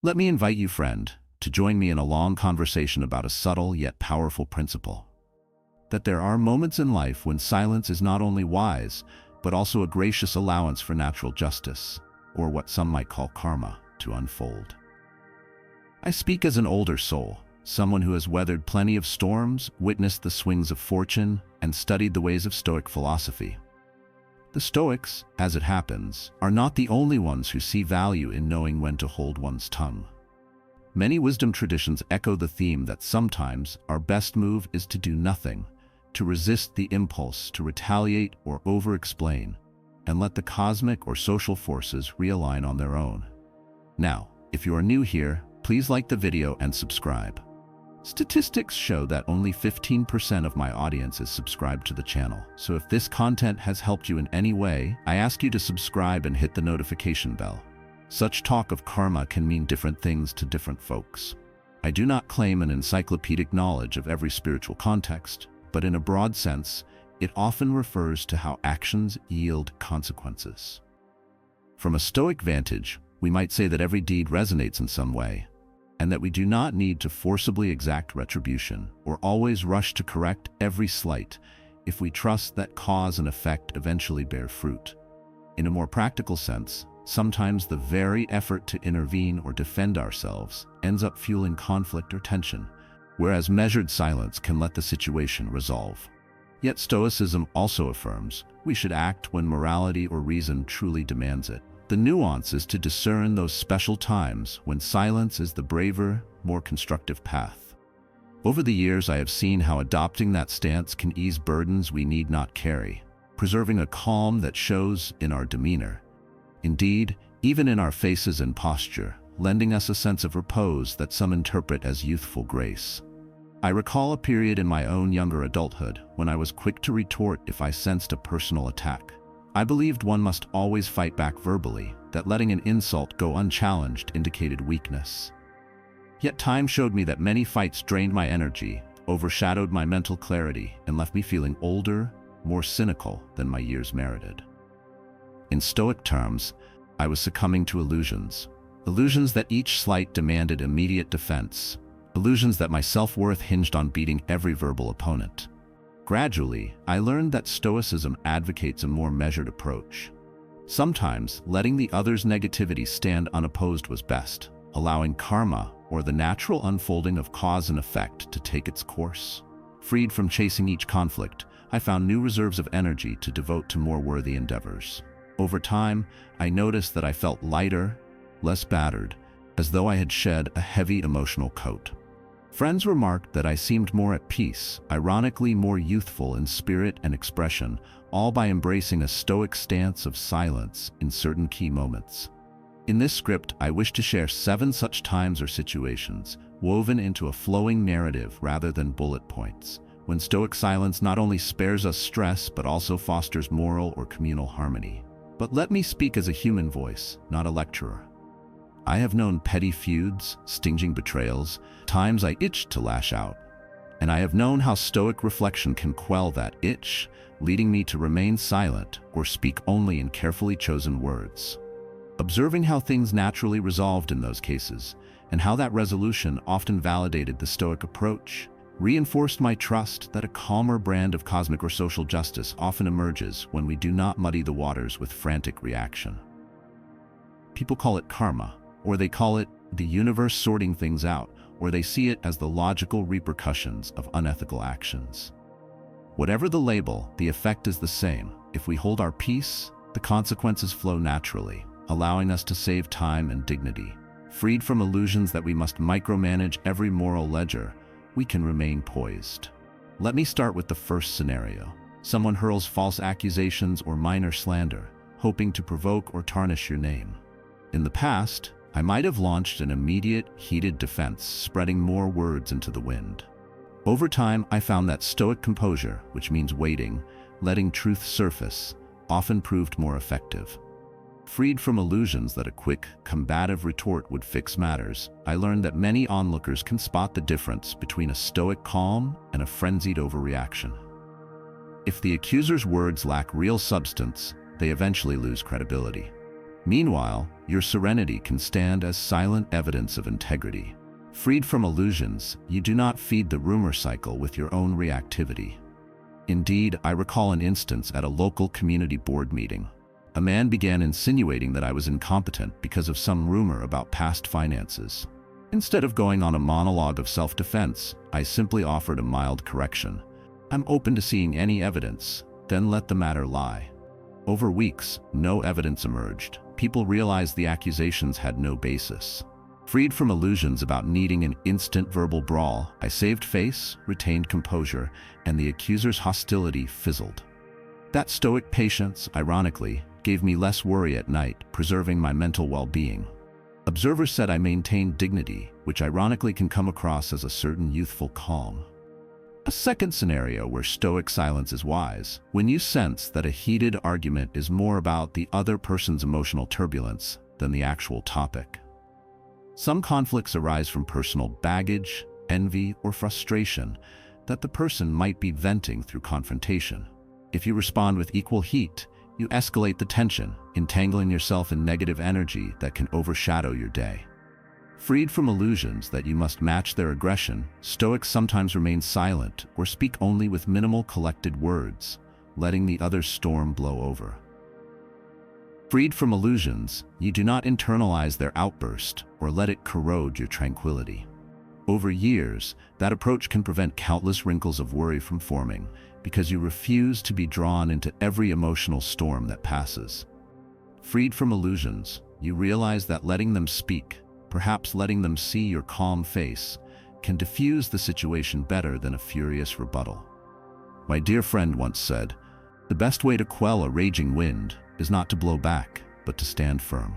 Let me invite you, friend, to join me in a long conversation about a subtle yet powerful principle. That there are moments in life when silence is not only wise, but also a gracious allowance for natural justice, or what some might call karma, to unfold. I speak as an older soul, someone who has weathered plenty of storms, witnessed the swings of fortune, and studied the ways of Stoic philosophy. The Stoics, as it happens, are not the only ones who see value in knowing when to hold one's tongue. Many wisdom traditions echo the theme that sometimes our best move is to do nothing, to resist the impulse to retaliate or over-explain, and let the cosmic or social forces realign on their own. Now, if you are new here, please like the video and subscribe. Statistics show that only 15% of my audience is subscribed to the channel, so if this content has helped you in any way, I ask you to subscribe and hit the notification bell. Such talk of karma can mean different things to different folks. I do not claim an encyclopedic knowledge of every spiritual context, but in a broad sense, it often refers to how actions yield consequences. From a Stoic vantage, we might say that every deed resonates in some way, and that we do not need to forcibly exact retribution or always rush to correct every slight if we trust that cause and effect eventually bear fruit. In a more practical sense, sometimes the very effort to intervene or defend ourselves ends up fueling conflict or tension, whereas measured silence can let the situation resolve. Yet Stoicism also affirms we should act when morality or reason truly demands it. The nuance is to discern those special times when silence is the braver, more constructive path. Over the years, I have seen how adopting that stance can ease burdens we need not carry, preserving a calm that shows in our demeanor. Indeed, even in our faces and posture, lending us a sense of repose that some interpret as youthful grace. I recall a period in my own younger adulthood when I was quick to retort if I sensed a personal attack. I believed one must always fight back verbally, that letting an insult go unchallenged indicated weakness. Yet time showed me that many fights drained my energy, overshadowed my mental clarity, and left me feeling older, more cynical than my years merited. In Stoic terms, I was succumbing to illusions that each slight demanded immediate defense, illusions that my self-worth hinged on beating every verbal opponent. Gradually, I learned that Stoicism advocates a more measured approach. Sometimes, letting the other's negativity stand unopposed was best, allowing karma, or the natural unfolding of cause and effect, to take its course. Freed from chasing each conflict, I found new reserves of energy to devote to more worthy endeavors. Over time, I noticed that I felt lighter, less battered, as though I had shed a heavy emotional coat. Friends remarked that I seemed more at peace, ironically more youthful in spirit and expression, all by embracing a Stoic stance of silence in certain key moments. In this script, I wish to share 7 such times or situations, woven into a flowing narrative rather than bullet points, when Stoic silence not only spares us stress but also fosters moral or communal harmony. But let me speak as a human voice, not a lecturer. I have known petty feuds, stinging betrayals, times I itched to lash out. And I have known how Stoic reflection can quell that itch, leading me to remain silent or speak only in carefully chosen words. Observing how things naturally resolved in those cases, and how that resolution often validated the Stoic approach, reinforced my trust that a calmer brand of cosmic or social justice often emerges when we do not muddy the waters with frantic reaction. People call it karma, or they call it the universe sorting things out, or they see it as the logical repercussions of unethical actions. Whatever the label, the effect is the same. If we hold our peace, the consequences flow naturally, allowing us to save time and dignity. Freed from illusions that we must micromanage every moral ledger, we can remain poised. Let me start with the first scenario. Someone hurls false accusations or minor slander, hoping to provoke or tarnish your name. In the past, I might have launched an immediate, heated defense, spreading more words into the wind. Over time, I found that Stoic composure, which means waiting, letting truth surface, often proved more effective. Freed from illusions that a quick, combative retort would fix matters, I learned that many onlookers can spot the difference between a Stoic calm and a frenzied overreaction. If the accuser's words lack real substance, they eventually lose credibility. Meanwhile, your serenity can stand as silent evidence of integrity. Freed from illusions, you do not feed the rumor cycle with your own reactivity. Indeed, I recall an instance at a local community board meeting. A man began insinuating that I was incompetent because of some rumor about past finances. Instead of going on a monologue of self-defense, I simply offered a mild correction. "I'm open to seeing any evidence, then let the matter lie." Over weeks, no evidence emerged. People realized the accusations had no basis. Freed from illusions about needing an instant verbal brawl, I saved face, retained composure, and the accuser's hostility fizzled. That stoic patience, ironically, gave me less worry at night, preserving my mental well-being. Observers said I maintained dignity, which ironically can come across as a certain youthful calm. A second scenario where stoic silence is wise, when you sense that a heated argument is more about the other person's emotional turbulence than the actual topic. Some conflicts arise from personal baggage, envy, or frustration that the person might be venting through confrontation. If you respond with equal heat, you escalate the tension, entangling yourself in negative energy that can overshadow your day. Freed from illusions that you must match their aggression, Stoics sometimes remain silent or speak only with minimal collected words, letting the other storm blow over. Freed from illusions, you do not internalize their outburst or let it corrode your tranquility. Over years, that approach can prevent countless wrinkles of worry from forming because you refuse to be drawn into every emotional storm that passes. Freed from illusions, you realize that letting them speak, perhaps letting them see your calm face, can diffuse the situation better than a furious rebuttal. My dear friend once said, "The best way to quell a raging wind is not to blow back, but to stand firm."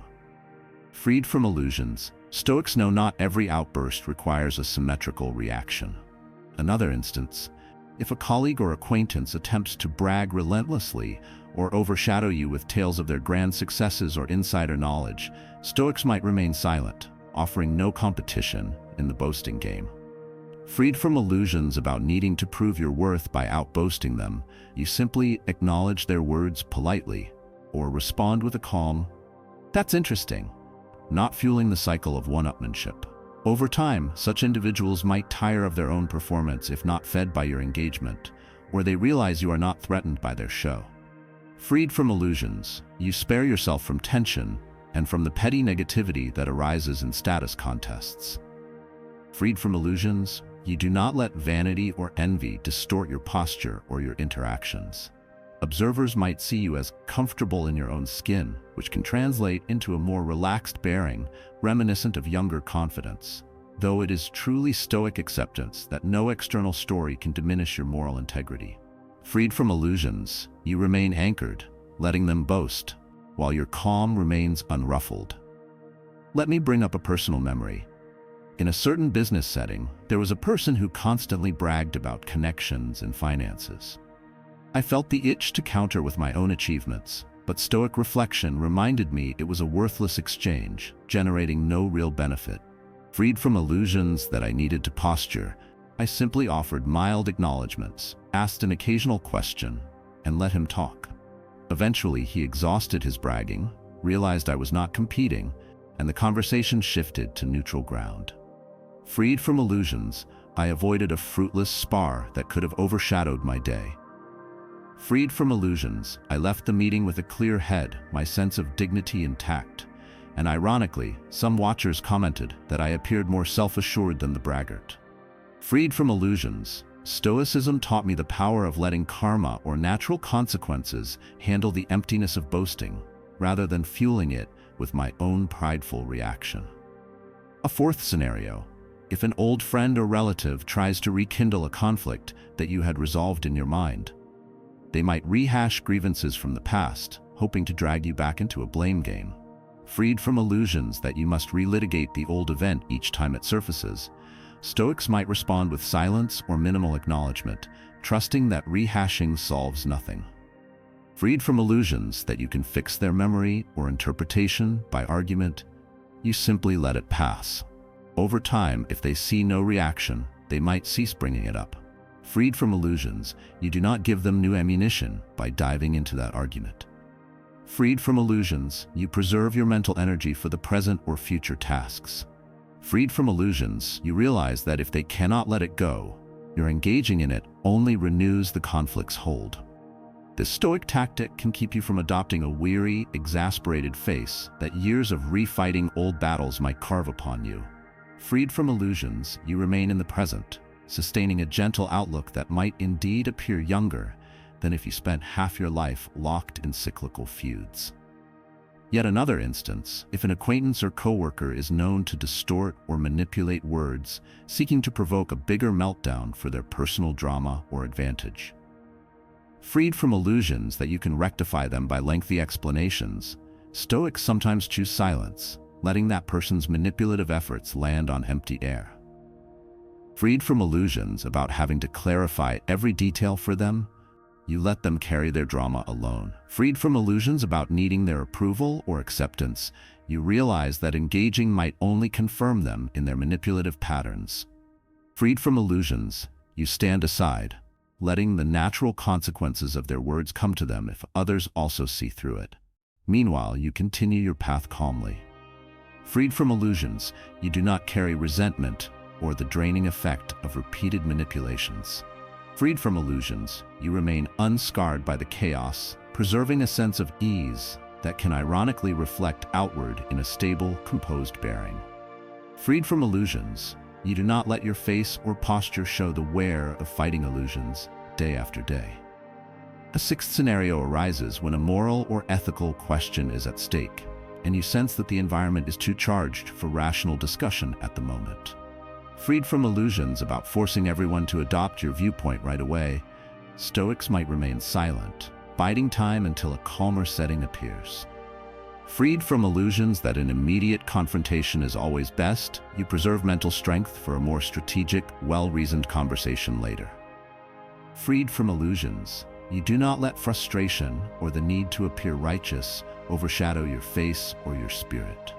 Freed from illusions, Stoics know not every outburst requires a symmetrical reaction. Another instance, if a colleague or acquaintance attempts to brag relentlessly or overshadow you with tales of their grand successes or insider knowledge, Stoics might remain silent, offering no competition in the boasting game. Freed from illusions about needing to prove your worth by outboasting them, you simply acknowledge their words politely or respond with a calm, "That's interesting," not fueling the cycle of one-upmanship. Over time, such individuals might tire of their own performance if not fed by your engagement, or they realize you are not threatened by their show. Freed from illusions, you spare yourself from tension and from the petty negativity that arises in status contests. Freed from illusions, you do not let vanity or envy distort your posture or your interactions. Observers might see you as comfortable in your own skin, which can translate into a more relaxed bearing, reminiscent of younger confidence, though it is truly Stoic acceptance that no external story can diminish your moral integrity. Freed from illusions, you remain anchored, letting them boast, while your calm remains unruffled. Let me bring up a personal memory. In a certain business setting, there was a person who constantly bragged about connections and finances. I felt the itch to counter with my own achievements, but Stoic reflection reminded me it was a worthless exchange, generating no real benefit. Freed from illusions that I needed to posture, I simply offered mild acknowledgments, asked an occasional question, and let him talk. Eventually, he exhausted his bragging, realized I was not competing, and the conversation shifted to neutral ground. Freed from illusions, I avoided a fruitless spar that could have overshadowed my day. Freed from illusions, I left the meeting with a clear head, my sense of dignity intact, and ironically, some watchers commented that I appeared more self-assured than the braggart. Freed from illusions, Stoicism taught me the power of letting karma or natural consequences handle the emptiness of boasting, rather than fueling it with my own prideful reaction. A fourth scenario, if an old friend or relative tries to rekindle a conflict that you had resolved in your mind, they might rehash grievances from the past, hoping to drag you back into a blame game. Freed from illusions that you must relitigate the old event each time it surfaces, Stoics might respond with silence or minimal acknowledgement, trusting that rehashing solves nothing. Freed from illusions that you can fix their memory or interpretation by argument, you simply let it pass. Over time, if they see no reaction, they might cease bringing it up. Freed from illusions, you do not give them new ammunition by diving into that argument. Freed from illusions, you preserve your mental energy for the present or future tasks. Freed from illusions, you realize that if they cannot let it go, your engaging in it only renews the conflict's hold. This Stoic tactic can keep you from adopting a weary, exasperated face that years of refighting old battles might carve upon you. Freed from illusions, you remain in the present, sustaining a gentle outlook that might indeed appear younger than if you spent half your life locked in cyclical feuds. Yet another instance, if an acquaintance or coworker is known to distort or manipulate words, seeking to provoke a bigger meltdown for their personal drama or advantage. Freed from illusions that you can rectify them by lengthy explanations, Stoics sometimes choose silence, letting that person's manipulative efforts land on empty air. Freed from illusions about having to clarify every detail for them, you let them carry their drama alone. Freed from illusions about needing their approval or acceptance, you realize that engaging might only confirm them in their manipulative patterns. Freed from illusions, you stand aside, letting the natural consequences of their words come to them if others also see through it. Meanwhile, you continue your path calmly. Freed from illusions, you do not carry resentment or the draining effect of repeated manipulations. Freed from illusions, you remain unscarred by the chaos, preserving a sense of ease that can ironically reflect outward in a stable, composed bearing. Freed from illusions, you do not let your face or posture show the wear of fighting illusions day after day. A sixth scenario arises when a moral or ethical question is at stake, and you sense that the environment is too charged for rational discussion at the moment. Freed from illusions about forcing everyone to adopt your viewpoint right away, Stoics might remain silent, biding time until a calmer setting appears. Freed from illusions that an immediate confrontation is always best, you preserve mental strength for a more strategic, well-reasoned conversation later. Freed from illusions, you do not let frustration or the need to appear righteous overshadow your face or your spirit.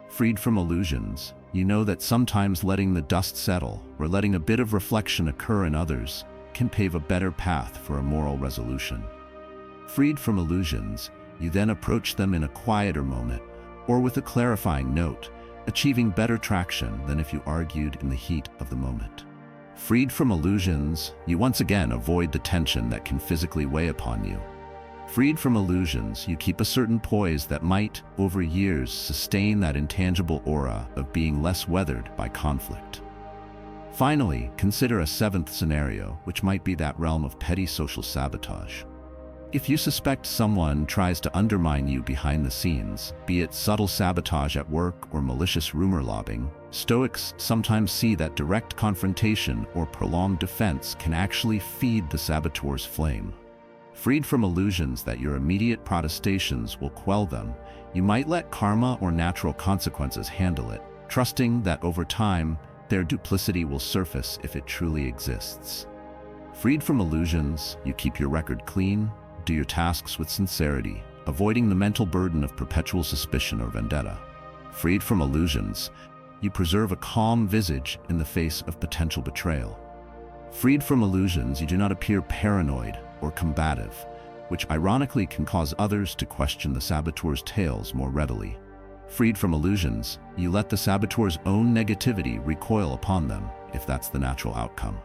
Freed from illusions, you know that sometimes letting the dust settle or letting a bit of reflection occur in others can pave a better path for a moral resolution. Freed from illusions, you then approach them in a quieter moment or with a clarifying note, achieving better traction than if you argued in the heat of the moment. Freed from illusions, you once again avoid the tension that can physically weigh upon you. Freed from illusions, you keep a certain poise that might, over years, sustain that intangible aura of being less weathered by conflict. Finally, consider a seventh scenario, which might be that realm of petty social sabotage. If you suspect someone tries to undermine you behind the scenes, be it subtle sabotage at work or malicious rumor lobbing, Stoics sometimes see that direct confrontation or prolonged defense can actually feed the saboteur's flame. Freed from illusions that your immediate protestations will quell them, you might let karma or natural consequences handle it, trusting that over time, their duplicity will surface if it truly exists. Freed from illusions, you keep your record clean, do your tasks with sincerity, avoiding the mental burden of perpetual suspicion or vendetta. Freed from illusions, you preserve a calm visage in the face of potential betrayal. Freed from illusions, you do not appear paranoid or combative, which ironically can cause others to question the saboteur's tales more readily. Freed from illusions, you let the saboteur's own negativity recoil upon them, if that's the natural outcome.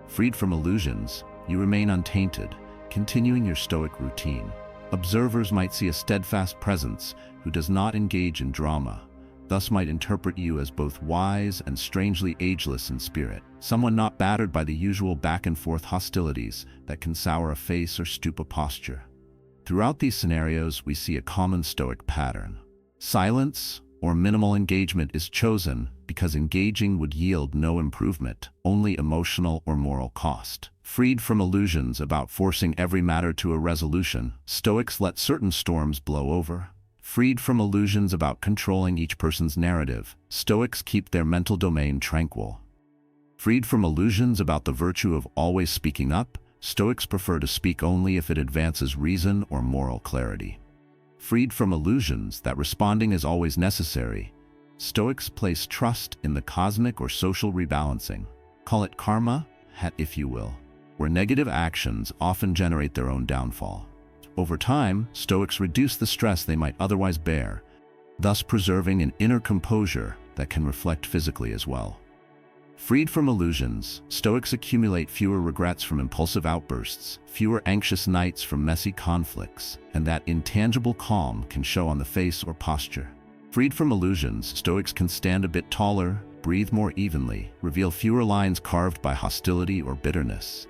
Freed from illusions, you remain untainted, continuing your Stoic routine. Observers might see a steadfast presence who does not engage in drama, thus might interpret you as both wise and strangely ageless in spirit, someone not battered by the usual back-and-forth hostilities that can sour a face or stoop a posture. Throughout these scenarios, we see a common Stoic pattern. Silence or minimal engagement is chosen because engaging would yield no improvement, only emotional or moral cost. Freed from illusions about forcing every matter to a resolution, Stoics let certain storms blow over. Freed from illusions about controlling each person's narrative, Stoics keep their mental domain tranquil. Freed from illusions about the virtue of always speaking up, Stoics prefer to speak only if it advances reason or moral clarity. Freed from illusions that responding is always necessary, Stoics place trust in the cosmic or social rebalancing, call it karma, if you will, where negative actions often generate their own downfall. Over time, Stoics reduce the stress they might otherwise bear, thus preserving an inner composure that can reflect physically as well. Freed from illusions, Stoics accumulate fewer regrets from impulsive outbursts, fewer anxious nights from messy conflicts, and that intangible calm can show on the face or posture. Freed from illusions, Stoics can stand a bit taller, breathe more evenly, reveal fewer lines carved by hostility or bitterness.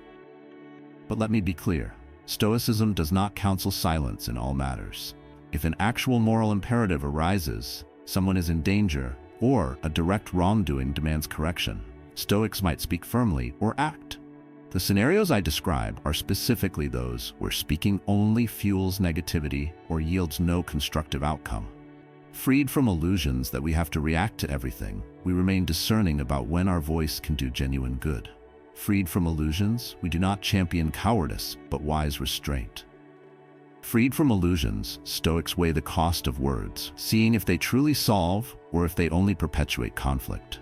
But let me be clear, Stoicism does not counsel silence in all matters. If an actual moral imperative arises, someone is in danger, or a direct wrongdoing demands correction, Stoics might speak firmly or act. The scenarios I describe are specifically those where speaking only fuels negativity or yields no constructive outcome. Freed from illusions that we have to react to everything, we remain discerning about when our voice can do genuine good. Freed from illusions, we do not champion cowardice, but wise restraint. Freed from illusions, Stoics weigh the cost of words, seeing if they truly solve or if they only perpetuate conflict.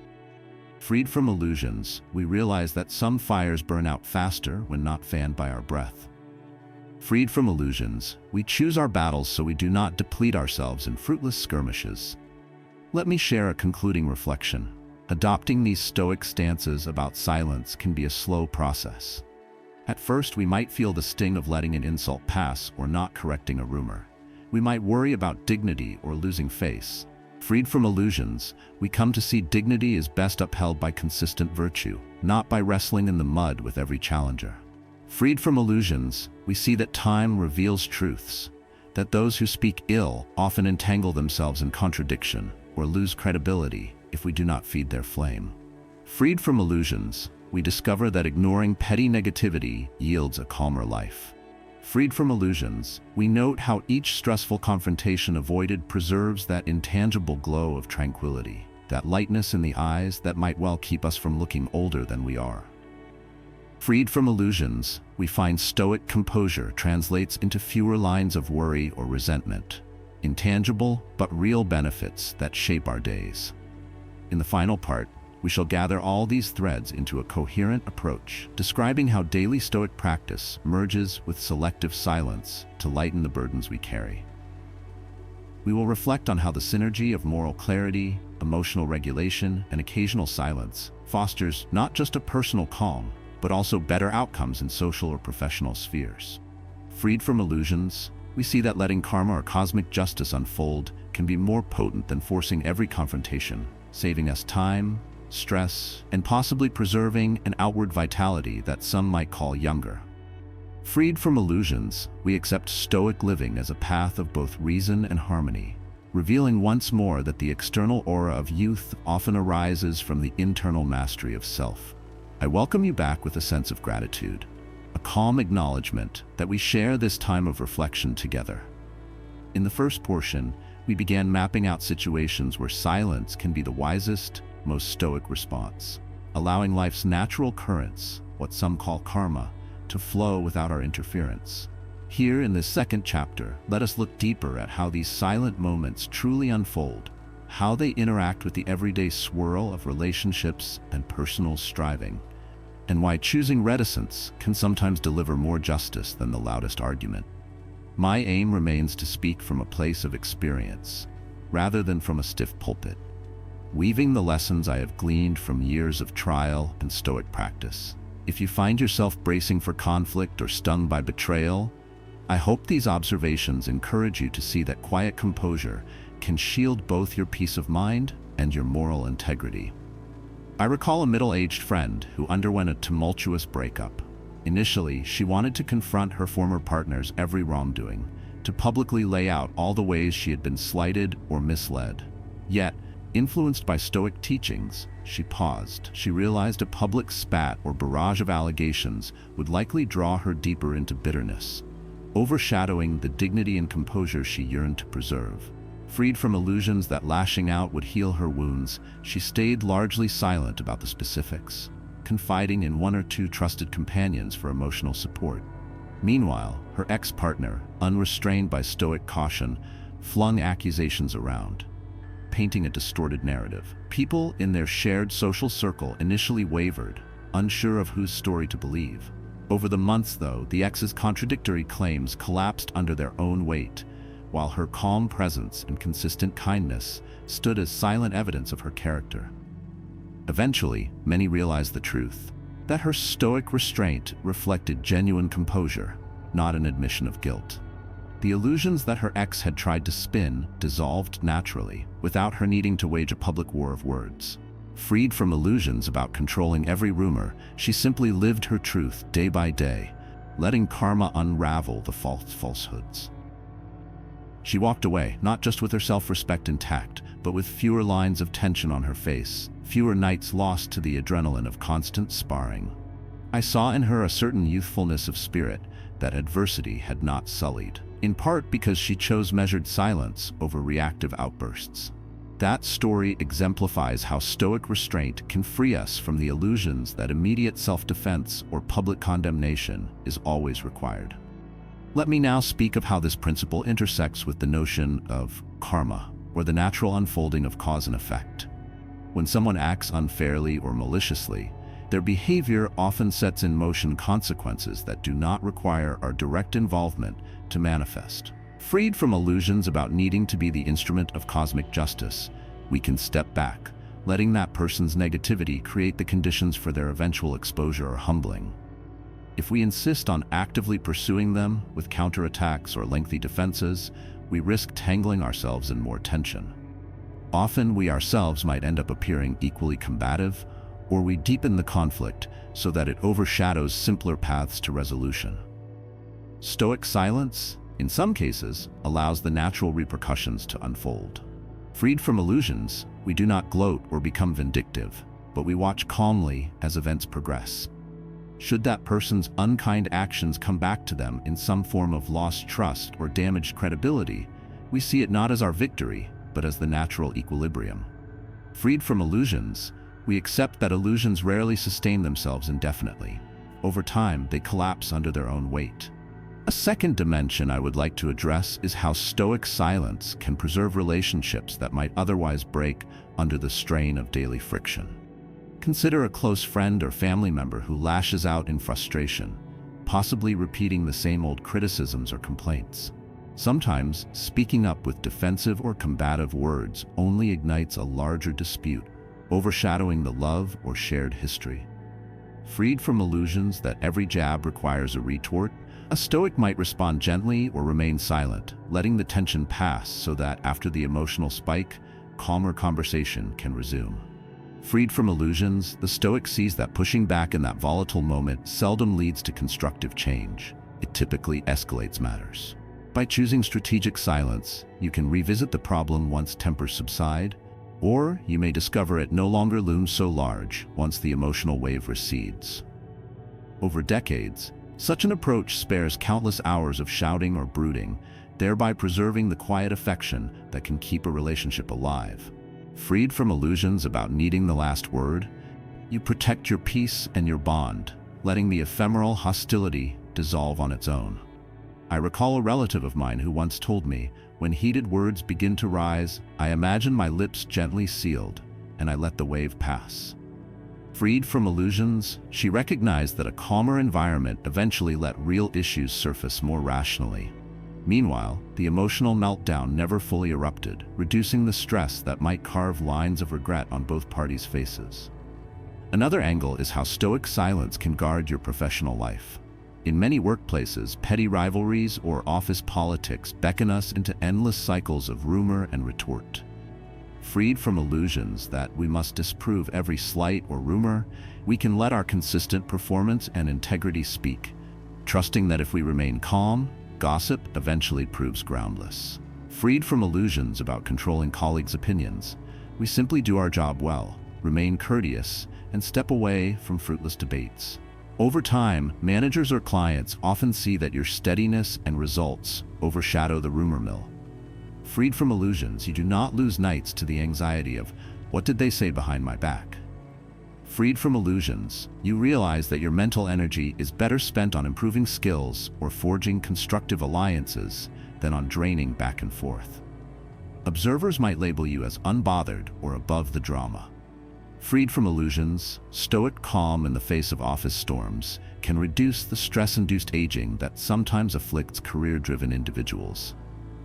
Freed from illusions, we realize that some fires burn out faster when not fanned by our breath. Freed from illusions, we choose our battles so we do not deplete ourselves in fruitless skirmishes. Let me share a concluding reflection. Adopting these Stoic stances about silence can be a slow process. At first, we might feel the sting of letting an insult pass or not correcting a rumor. We might worry about dignity or losing face. Freed from illusions, we come to see dignity is best upheld by consistent virtue, not by wrestling in the mud with every challenger. Freed from illusions, we see that time reveals truths, that those who speak ill often entangle themselves in contradiction or lose credibility if we do not feed their flame. Freed from illusions, we discover that ignoring petty negativity yields a calmer life. Freed from illusions, we note how each stressful confrontation avoided preserves that intangible glow of tranquility, that lightness in the eyes that might well keep us from looking older than we are. Freed from illusions, we find Stoic composure translates into fewer lines of worry or resentment, intangible but real benefits that shape our days. In the final part, we shall gather all these threads into a coherent approach, describing how daily Stoic practice merges with selective silence to lighten the burdens we carry. We will reflect on how the synergy of moral clarity, emotional regulation, and occasional silence fosters not just a personal calm, but also better outcomes in social or professional spheres. Freed from illusions, we see that letting karma or cosmic justice unfold can be more potent than forcing every confrontation, saving us time, stress, and possibly preserving an outward vitality that some might call younger. Freed from illusions, we accept Stoic living as a path of both reason and harmony, revealing once more that the external aura of youth often arises from the internal mastery of self. I welcome you back with a sense of gratitude, a calm acknowledgement that we share this time of reflection together. In the first portion, we began mapping out situations where silence can be the wisest, most Stoic response, allowing life's natural currents, what some call karma, to flow without our interference. Here in this second chapter, let us look deeper at how these silent moments truly unfold, how they interact with the everyday swirl of relationships and personal striving, and why choosing reticence can sometimes deliver more justice than the loudest argument. My aim remains to speak from a place of experience, rather than from a stiff pulpit, weaving the lessons I have gleaned from years of trial and Stoic practice. If you find yourself bracing for conflict or stung by betrayal, I hope these observations encourage you to see that quiet composure can shield both your peace of mind and your moral integrity. I recall a middle-aged friend who underwent a tumultuous breakup. Initially, she wanted to confront her former partner's every wrongdoing, to publicly lay out all the ways she had been slighted or misled. Yet, influenced by Stoic teachings, she paused. She realized a public spat or barrage of allegations would likely draw her deeper into bitterness, overshadowing the dignity and composure she yearned to preserve. Freed from illusions that lashing out would heal her wounds, she stayed largely silent about the specifics, confiding in one or two trusted companions for emotional support. Meanwhile, her ex-partner, unrestrained by Stoic caution, flung accusations around, painting a distorted narrative. People in their shared social circle initially wavered, unsure of whose story to believe. Over the months, though, the ex's contradictory claims collapsed under their own weight, while her calm presence and consistent kindness stood as silent evidence of her character. Eventually, many realized the truth, that her stoic restraint reflected genuine composure, not an admission of guilt. The illusions that her ex had tried to spin dissolved naturally, without her needing to wage a public war of words. Freed from illusions about controlling every rumor, she simply lived her truth day by day, letting karma unravel the falsehoods. She walked away, not just with her self-respect intact, but with fewer lines of tension on her face, fewer nights lost to the adrenaline of constant sparring. I saw in her a certain youthfulness of spirit that adversity had not sullied, in part because she chose measured silence over reactive outbursts. That story exemplifies how stoic restraint can free us from the illusions that immediate self-defense or public condemnation is always required. Let me now speak of how this principle intersects with the notion of karma, or the natural unfolding of cause and effect. When someone acts unfairly or maliciously, their behavior often sets in motion consequences that do not require our direct involvement to manifest. Freed from illusions about needing to be the instrument of cosmic justice, we can step back, letting that person's negativity create the conditions for their eventual exposure or humbling. If we insist on actively pursuing them with counterattacks or lengthy defenses, we risk tangling ourselves in more tension. Often we ourselves might end up appearing equally combative, or we deepen the conflict so that it overshadows simpler paths to resolution. Stoic silence, in some cases, allows the natural repercussions to unfold. Freed from illusions, we do not gloat or become vindictive, but we watch calmly as events progress. Should that person's unkind actions come back to them in some form of lost trust or damaged credibility, we see it not as our victory, but as the natural equilibrium. Freed from illusions, we accept that illusions rarely sustain themselves indefinitely. Over time, they collapse under their own weight. A second dimension I would like to address is how stoic silence can preserve relationships that might otherwise break under the strain of daily friction. Consider a close friend or family member who lashes out in frustration, possibly repeating the same old criticisms or complaints. Sometimes, speaking up with defensive or combative words only ignites a larger dispute, overshadowing the love or shared history. Freed from illusions that every jab requires a retort, a stoic might respond gently or remain silent, letting the tension pass so that after the emotional spike, calmer conversation can resume. Freed from illusions, the stoic sees that pushing back in that volatile moment seldom leads to constructive change. It typically escalates matters. By choosing strategic silence, you can revisit the problem once tempers subside, or you may discover it no longer looms so large once the emotional wave recedes. Over decades, such an approach spares countless hours of shouting or brooding, thereby preserving the quiet affection that can keep a relationship alive. Freed from illusions about needing the last word, you protect your peace and your bond, letting the ephemeral hostility dissolve on its own. I recall a relative of mine who once told me, "When heated words begin to rise, I imagine my lips gently sealed, and I let the wave pass." Freed from illusions, she recognized that a calmer environment eventually let real issues surface more rationally. Meanwhile, the emotional meltdown never fully erupted, reducing the stress that might carve lines of regret on both parties' faces. Another angle is how stoic silence can guard your professional life. In many workplaces, petty rivalries or office politics beckon us into endless cycles of rumor and retort. Freed from illusions that we must disprove every slight or rumor, we can let our consistent performance and integrity speak, trusting that if we remain calm, gossip eventually proves groundless. Freed from illusions about controlling colleagues' opinions, we simply do our job well, remain courteous, and step away from fruitless debates. Over time, managers or clients often see that your steadiness and results overshadow the rumor mill. Freed from illusions, you do not lose nights to the anxiety of, "What did they say behind my back?" Freed from illusions, you realize that your mental energy is better spent on improving skills or forging constructive alliances than on draining back and forth. Observers might label you as unbothered or above the drama. Freed from illusions, Stoic calm in the face of office storms can reduce the stress-induced aging that sometimes afflicts career-driven individuals.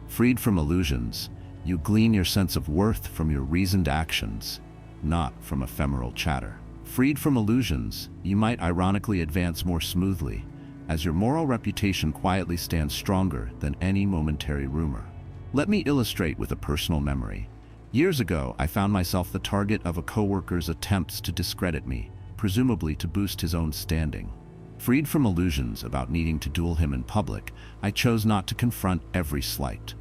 Freed from illusions, you glean your sense of worth from your reasoned actions, not from ephemeral chatter. Freed from illusions, you might ironically advance more smoothly, as your moral reputation quietly stands stronger than any momentary rumor. Let me illustrate with a personal memory. Years ago, I found myself the target of a coworker's attempts to discredit me, presumably to boost his own standing. Freed from illusions about needing to duel him in public, I chose not to confront every slight.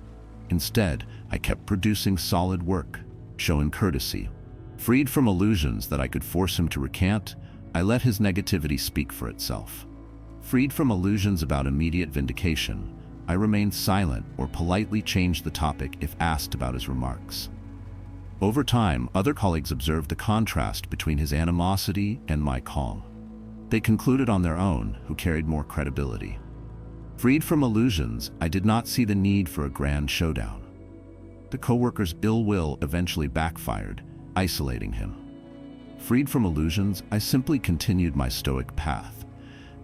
Instead, I kept producing solid work, showing courtesy. Freed from illusions that I could force him to recant, I let his negativity speak for itself. Freed from illusions about immediate vindication, I remained silent or politely changed the topic if asked about his remarks. Over time, other colleagues observed the contrast between his animosity and my calm. They concluded on their own who carried more credibility. Freed from illusions, I did not see the need for a grand showdown. The coworker's ill will eventually backfired, isolating him. Freed from illusions, I simply continued my Stoic path,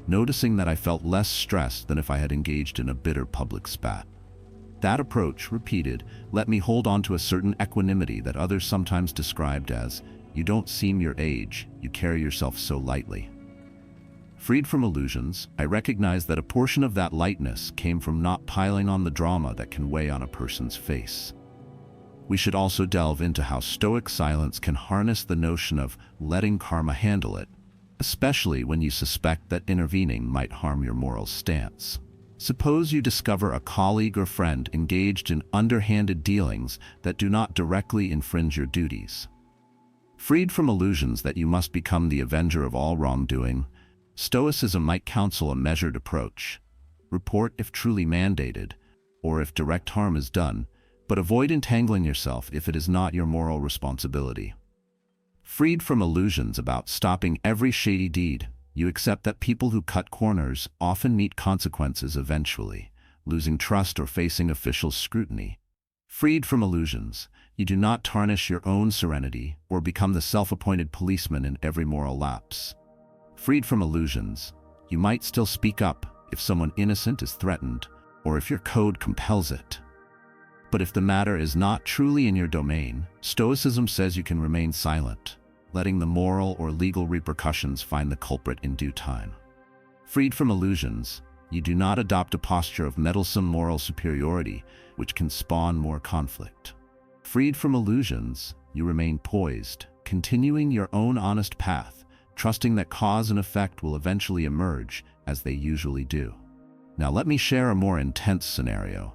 noticing that I felt less stressed than if I had engaged in a bitter public spat. That approach, repeated, let me hold on to a certain equanimity that others sometimes described as, "You don't seem your age, you carry yourself so lightly." Freed from illusions, I recognized that a portion of that lightness came from not piling on the drama that can weigh on a person's face. We should also delve into how Stoic silence can harness the notion of letting karma handle it, especially when you suspect that intervening might harm your moral stance. Suppose you discover a colleague or friend engaged in underhanded dealings that do not directly infringe your duties. Freed from illusions that you must become the avenger of all wrongdoing, Stoicism might counsel a measured approach. Report if truly mandated, or if direct harm is done, but avoid entangling yourself if it is not your moral responsibility. Freed from illusions about stopping every shady deed, you accept that people who cut corners often meet consequences eventually, losing trust or facing official scrutiny. Freed from illusions, you do not tarnish your own serenity or become the self-appointed policeman in every moral lapse. Freed from illusions, you might still speak up if someone innocent is threatened or if your code compels it. But if the matter is not truly in your domain, Stoicism says you can remain silent, letting the moral or legal repercussions find the culprit in due time. Freed from illusions, you do not adopt a posture of meddlesome moral superiority, which can spawn more conflict. Freed from illusions, you remain poised, continuing your own honest path, trusting that cause and effect will eventually emerge, as they usually do. Now let me share a more intense scenario.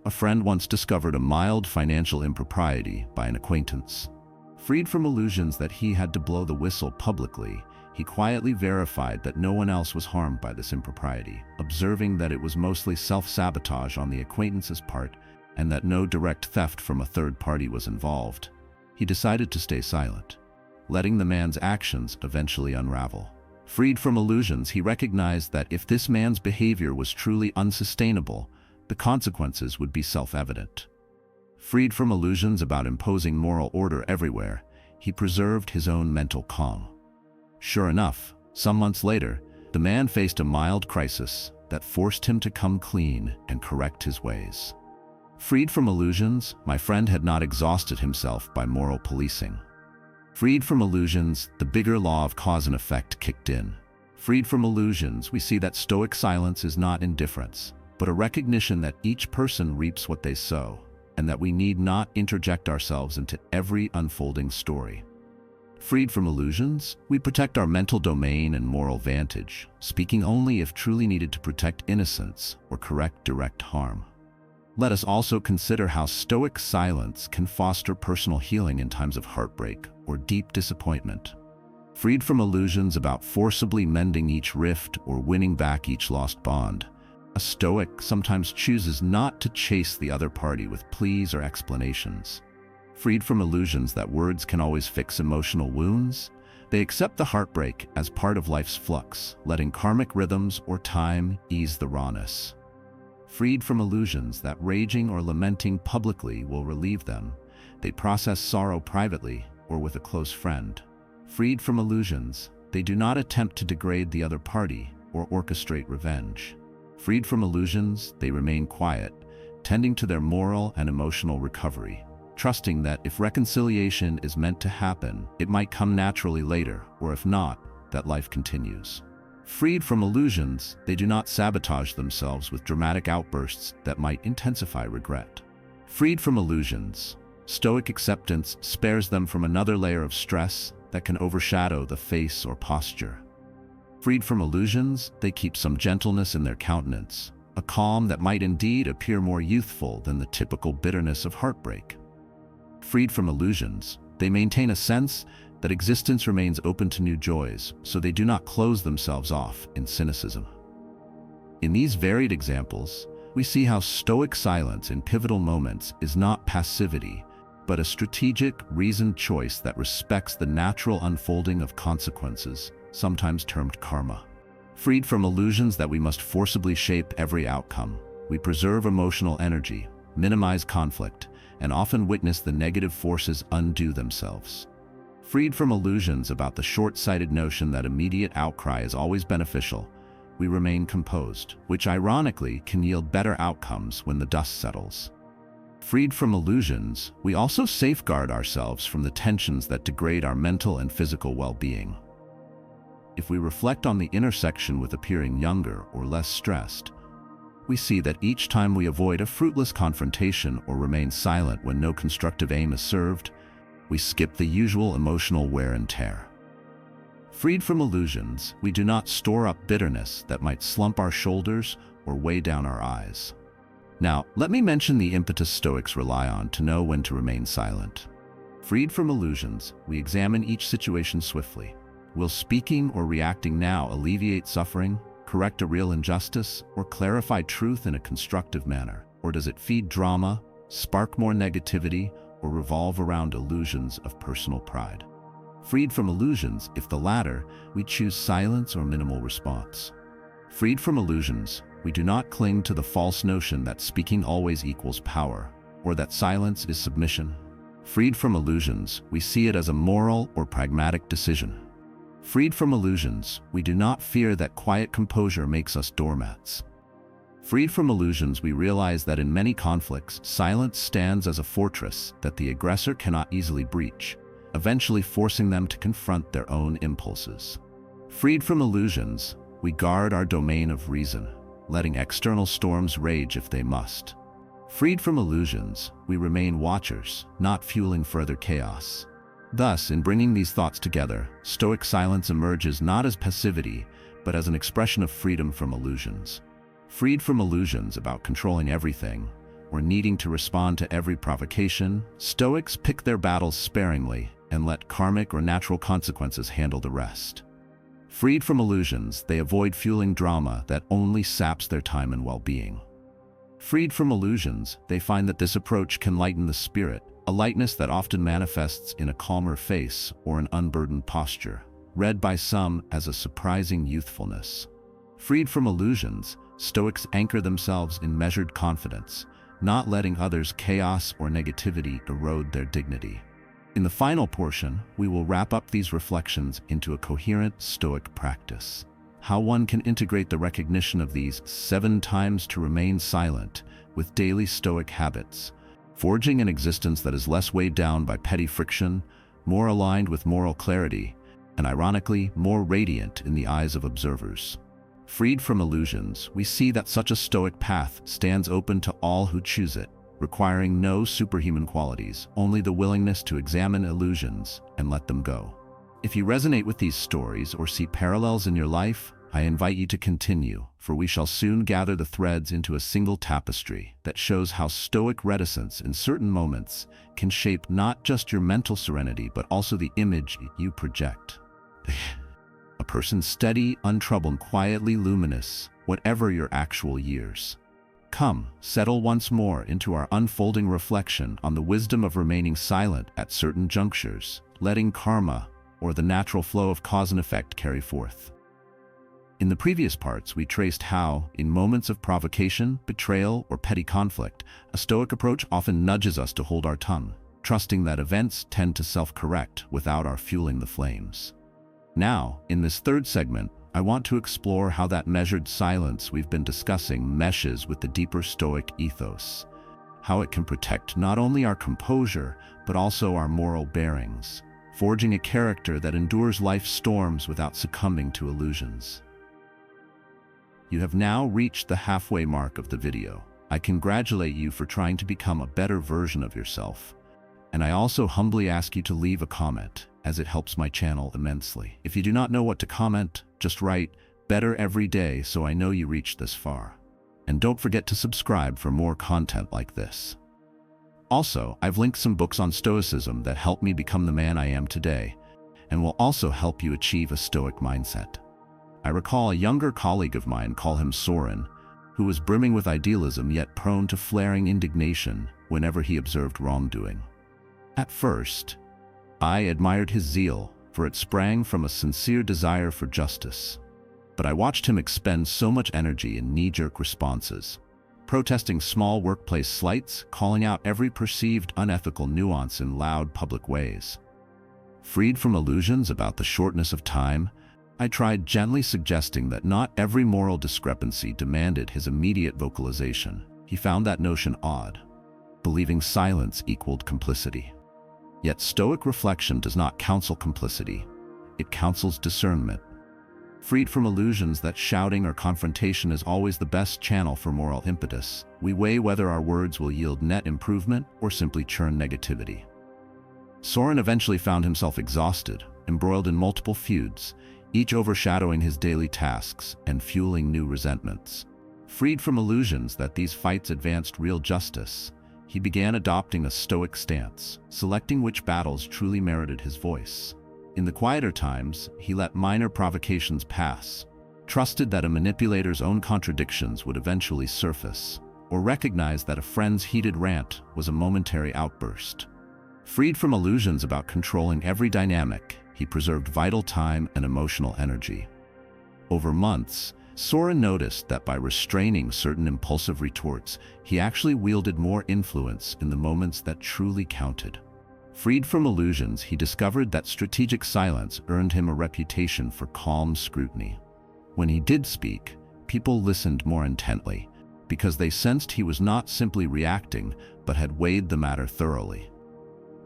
A friend once discovered a mild financial impropriety by an acquaintance. Freed from illusions that he had to blow the whistle publicly, he quietly verified that no one else was harmed by this impropriety, observing that it was mostly self-sabotage on the acquaintance's part and that no direct theft from a third party was involved. He decided to stay silent, letting the man's actions eventually unravel. Freed from illusions, he recognized that if this man's behavior was truly unsustainable, the consequences would be self-evident. Freed from illusions about imposing moral order everywhere, he preserved his own mental calm. Sure enough, some months later, the man faced a mild crisis that forced him to come clean and correct his ways. Freed from illusions, my friend had not exhausted himself by moral policing. Freed from illusions, the bigger law of cause and effect kicked in. Freed from illusions, we see that Stoic silence is not indifference, but a recognition that each person reaps what they sow, and that we need not interject ourselves into every unfolding story. Freed from illusions, we protect our mental domain and moral vantage, speaking only if truly needed to protect innocence or correct direct harm. Let us also consider how Stoic silence can foster personal healing in times of heartbreak or deep disappointment. Freed from illusions about forcibly mending each rift or winning back each lost bond, a Stoic sometimes chooses not to chase the other party with pleas or explanations. Freed from illusions that words can always fix emotional wounds, they accept the heartbreak as part of life's flux, letting karmic rhythms or time ease the rawness. Freed from illusions that raging or lamenting publicly will relieve them, they process sorrow privately or with a close friend. Freed from illusions, they do not attempt to degrade the other party or orchestrate revenge. Freed from illusions, they remain quiet, tending to their moral and emotional recovery, trusting that if reconciliation is meant to happen, it might come naturally later, or if not, that life continues. Freed from illusions, they do not sabotage themselves with dramatic outbursts that might intensify regret. Freed from illusions, Stoic acceptance spares them from another layer of stress that can overshadow the face or posture. Freed from illusions, they keep some gentleness in their countenance, a calm that might indeed appear more youthful than the typical bitterness of heartbreak. Freed from illusions, they maintain a sense that existence remains open to new joys, so they do not close themselves off in cynicism. In these varied examples, we see how Stoic silence in pivotal moments is not passivity, but a strategic, reasoned choice that respects the natural unfolding of consequences, sometimes termed karma. Freed from illusions that we must forcibly shape every outcome, we preserve emotional energy, minimize conflict, and often witness the negative forces undo themselves. Freed from illusions about the short-sighted notion that immediate outcry is always beneficial, we remain composed, which ironically can yield better outcomes when the dust settles. Freed from illusions, we also safeguard ourselves from the tensions that degrade our mental and physical well-being. If we reflect on the intersection with appearing younger or less stressed, we see that each time we avoid a fruitless confrontation or remain silent when no constructive aim is served, we skip the usual emotional wear and tear. Freed from illusions, we do not store up bitterness that might slump our shoulders or weigh down our eyes. Now, let me mention the impetus Stoics rely on to know when to remain silent. Freed from illusions, we examine each situation swiftly. Will speaking or reacting now alleviate suffering, correct a real injustice, or clarify truth in a constructive manner? Or does it feed drama, spark more negativity, or revolve around illusions of personal pride? Freed from illusions, if the latter, we choose silence or minimal response. Freed from illusions, we do not cling to the false notion that speaking always equals power, or that silence is submission. Freed from illusions, we see it as a moral or pragmatic decision. Freed from illusions, we do not fear that quiet composure makes us doormats. Freed from illusions, we realize that in many conflicts, silence stands as a fortress that the aggressor cannot easily breach, eventually forcing them to confront their own impulses. Freed from illusions, we guard our domain of reason, letting external storms rage if they must. Freed from illusions, we remain watchers, not fueling further chaos. Thus, in bringing these thoughts together, Stoic silence emerges not as passivity, but as an expression of freedom from illusions. Freed from illusions about controlling everything, or needing to respond to every provocation, Stoics pick their battles sparingly and let karmic or natural consequences handle the rest. Freed from illusions, they avoid fueling drama that only saps their time and well-being. Freed from illusions, they find that this approach can lighten the spirit, a lightness that often manifests in a calmer face or an unburdened posture, read by some as a surprising youthfulness. Freed from illusions, Stoics anchor themselves in measured confidence, not letting others' chaos or negativity erode their dignity. In the final portion, we will wrap up these reflections into a coherent Stoic practice. How one can integrate the recognition of these 7 times to remain silent with daily Stoic habits, forging an existence that is less weighed down by petty friction, more aligned with moral clarity, and ironically, more radiant in the eyes of observers. Freed from illusions, we see that such a Stoic path stands open to all who choose it, requiring no superhuman qualities, only the willingness to examine illusions and let them go. If you resonate with these stories or see parallels in your life, I invite you to continue, for we shall soon gather the threads into a single tapestry that shows how Stoic reticence in certain moments can shape not just your mental serenity but also the image you project. A person steady, untroubled, quietly luminous, whatever your actual years. Come, settle once more into our unfolding reflection on the wisdom of remaining silent at certain junctures, letting karma, or the natural flow of cause and effect, carry forth. In the previous parts, we traced how, in moments of provocation, betrayal, or petty conflict, a Stoic approach often nudges us to hold our tongue. trusting that events tend to self-correct without our fueling the flames. Now, in this third segment, I want to explore how that measured silence we've been discussing meshes with the deeper Stoic ethos, how it can protect not only our composure, but also our moral bearings, forging a character that endures life's storms without succumbing to illusions. You have now reached the halfway mark of the video. I congratulate you for trying to become a better version of yourself. And I also humbly ask you to leave a comment, as it helps my channel immensely. If you do not know what to comment, just write "better every day" so I know you reached this far. And don't forget to subscribe for more content like this. Also, I've linked some books on Stoicism that helped me become the man I am today, and will also help you achieve a Stoic mindset. I recall a younger colleague of mine call him Soren, who was brimming with idealism yet prone to flaring indignation whenever he observed wrongdoing. At first, I admired his zeal, for it sprang from a sincere desire for justice. But I watched him expend so much energy in knee-jerk responses, protesting small workplace slights, calling out every perceived unethical nuance in loud public ways. Freed from illusions about the shortness of time, I tried gently suggesting that not every moral discrepancy demanded his immediate vocalization. He found that notion odd, believing silence equaled complicity. Yet Stoic reflection does not counsel complicity, it counsels discernment. Freed from illusions that shouting or confrontation is always the best channel for moral impetus, we weigh whether our words will yield net improvement or simply churn negativity. Soren eventually found himself exhausted, embroiled in multiple feuds, each overshadowing his daily tasks and fueling new resentments. Freed from illusions that these fights advanced real justice, he began adopting a Stoic stance, selecting which battles truly merited his voice. In the quieter times, he let minor provocations pass, trusted that a manipulator's own contradictions would eventually surface, or recognized that a friend's heated rant was a momentary outburst. Freed from illusions about controlling every dynamic, he preserved vital time and emotional energy. Over months, Soren noticed that by restraining certain impulsive retorts, he actually wielded more influence in the moments that truly counted. Freed from illusions, he discovered that strategic silence earned him a reputation for calm scrutiny. When he did speak, people listened more intently, because they sensed he was not simply reacting, but had weighed the matter thoroughly.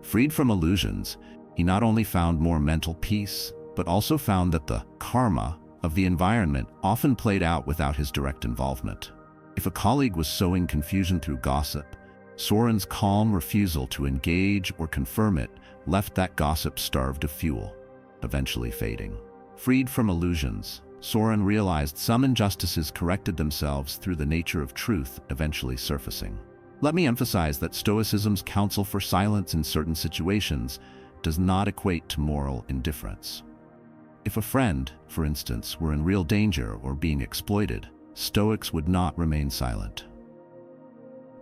Freed from illusions, he not only found more mental peace, but also found that the karma of the environment often played out without his direct involvement. If a colleague was sowing confusion through gossip, Soren's calm refusal to engage or confirm it left that gossip starved of fuel, eventually fading. Freed from illusions, Soren realized some injustices corrected themselves through the nature of truth eventually surfacing. Let me emphasize that Stoicism's counsel for silence in certain situations does not equate to moral indifference. If a friend, for instance, were in real danger or being exploited, Stoics would not remain silent.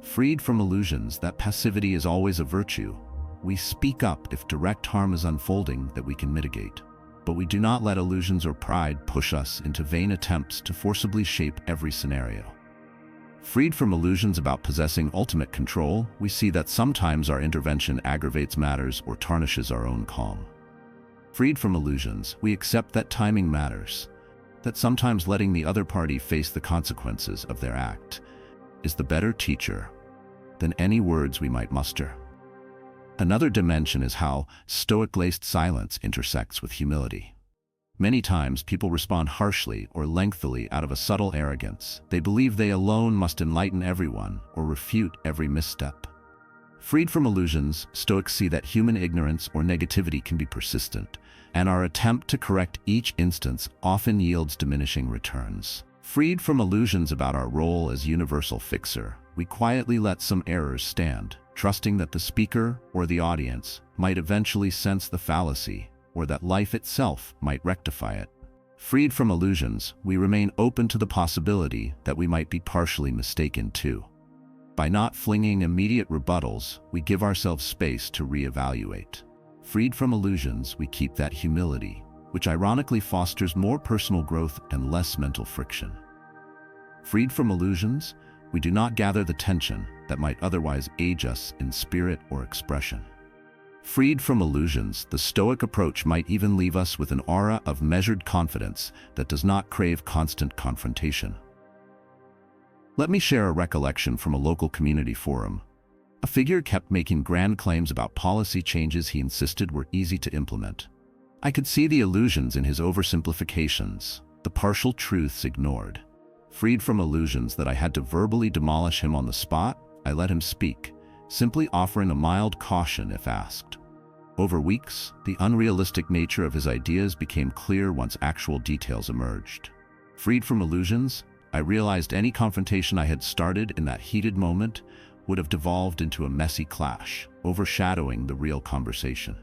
Freed from illusions that passivity is always a virtue, we speak up if direct harm is unfolding that we can mitigate. But we do not let illusions or pride push us into vain attempts to forcibly shape every scenario. Freed from illusions about possessing ultimate control, we see that sometimes our intervention aggravates matters or tarnishes our own calm. Freed from illusions, we accept that timing matters, that sometimes letting the other party face the consequences of their act is the better teacher than any words we might muster. Another dimension is how Stoic-laced silence intersects with humility. Many times people respond harshly or lengthily out of a subtle arrogance. They believe they alone must enlighten everyone or refute every misstep. Freed from illusions, Stoics see that human ignorance or negativity can be persistent, and our attempt to correct each instance often yields diminishing returns. Freed from illusions about our role as universal fixer, we quietly let some errors stand, trusting that the speaker or the audience might eventually sense the fallacy, or that life itself might rectify it. Freed from illusions, we remain open to the possibility that we might be partially mistaken too. By not flinging immediate rebuttals, we give ourselves space to reevaluate. Freed from illusions, we keep that humility, which ironically fosters more personal growth and less mental friction. Freed from illusions, we do not gather the tension that might otherwise age us in spirit or expression. Freed from illusions, the Stoic approach might even leave us with an aura of measured confidence that does not crave constant confrontation. Let me share a recollection from a local community forum. A figure kept making grand claims about policy changes he insisted were easy to implement. I could see the illusions in his oversimplifications, the partial truths ignored. Freed from illusions that I had to verbally demolish him on the spot, I let him speak, simply offering a mild caution if asked. Over weeks, the unrealistic nature of his ideas became clear once actual details emerged. Freed from illusions, I realized any confrontation I had started in that heated moment would have devolved into a messy clash, overshadowing the real conversation.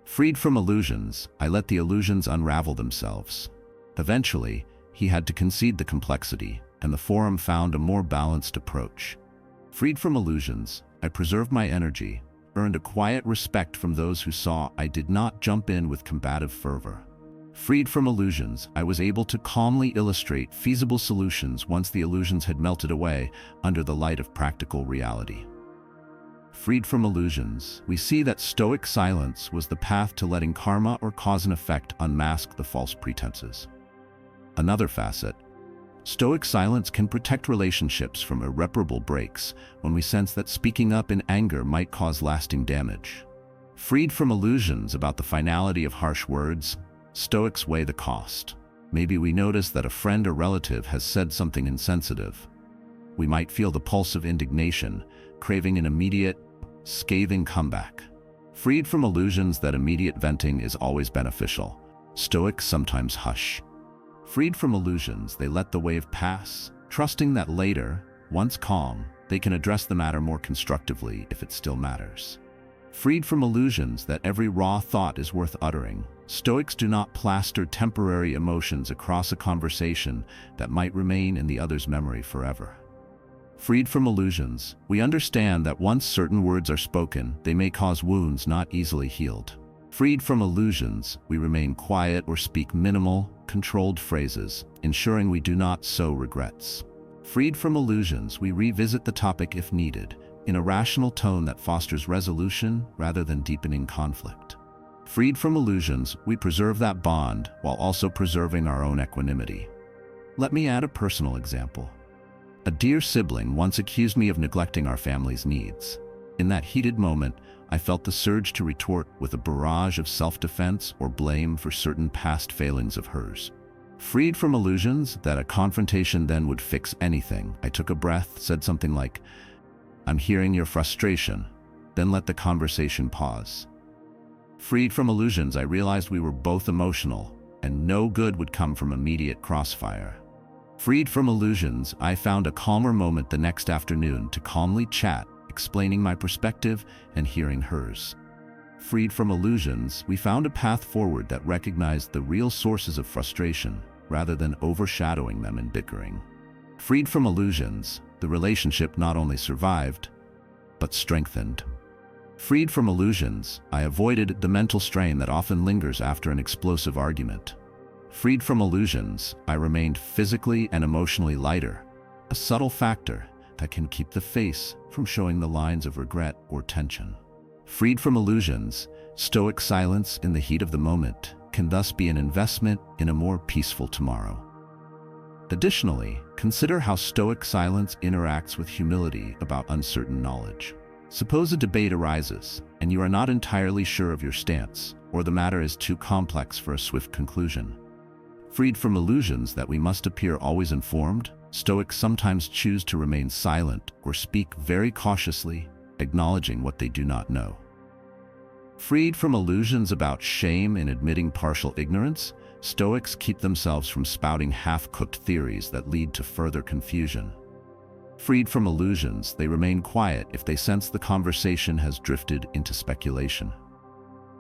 Freed from illusions, I let the illusions unravel themselves. Eventually, he had to concede the complexity, and the forum found a more balanced approach. Freed from illusions, I preserved my energy, earned a quiet respect from those who saw I did not jump in with combative fervor. Freed from illusions, I was able to calmly illustrate feasible solutions once the illusions had melted away under the light of practical reality. Freed from illusions, we see that Stoic silence was the path to letting karma or cause and effect unmask the false pretenses. Another facet, Stoic silence can protect relationships from irreparable breaks when we sense that speaking up in anger might cause lasting damage. Freed from illusions about the finality of harsh words, Stoics weigh the cost. Maybe we notice that a friend or relative has said something insensitive. We might feel the pulse of indignation, craving an immediate, scathing comeback. Freed from illusions that immediate venting is always beneficial, Stoics sometimes hush. Freed from illusions, they let the wave pass, trusting that later, once calm, they can address the matter more constructively if it still matters. Freed from illusions that every raw thought is worth uttering, Stoics do not plaster temporary emotions across a conversation that might remain in the other's memory forever. Freed from illusions, we understand that once certain words are spoken, they may cause wounds not easily healed. Freed from illusions, we remain quiet or speak minimal, controlled phrases, ensuring we do not sow regrets. Freed from illusions, we revisit the topic if needed, in a rational tone that fosters resolution rather than deepening conflict. Freed from illusions, we preserve that bond while also preserving our own equanimity. Let me add a personal example. A dear sibling once accused me of neglecting our family's needs. In that heated moment, I felt the surge to retort with a barrage of self-defense or blame for certain past failings of hers. Freed from illusions that a confrontation then would fix anything, I took a breath, said something like, "I'm hearing your frustration," then let the conversation pause. Freed from illusions, I realized we were both emotional, and no good would come from immediate crossfire. Freed from illusions, I found a calmer moment the next afternoon to calmly chat, explaining my perspective and hearing hers. Freed from illusions, we found a path forward that recognized the real sources of frustration, rather than overshadowing them in bickering. Freed from illusions, the relationship not only survived, but strengthened. Freed from illusions, I avoided the mental strain that often lingers after an explosive argument. Freed from illusions, I remained physically and emotionally lighter, a subtle factor that can keep the face from showing the lines of regret or tension. Freed from illusions, Stoic silence in the heat of the moment can thus be an investment in a more peaceful tomorrow. Additionally, consider how Stoic silence interacts with humility about uncertain knowledge. Suppose a debate arises, and you are not entirely sure of your stance, or the matter is too complex for a swift conclusion. Freed from illusions that we must appear always informed, Stoics sometimes choose to remain silent or speak very cautiously, acknowledging what they do not know. Freed from illusions about shame in admitting partial ignorance, Stoics keep themselves from spouting half-cooked theories that lead to further confusion. Freed from illusions, they remain quiet if they sense the conversation has drifted into speculation.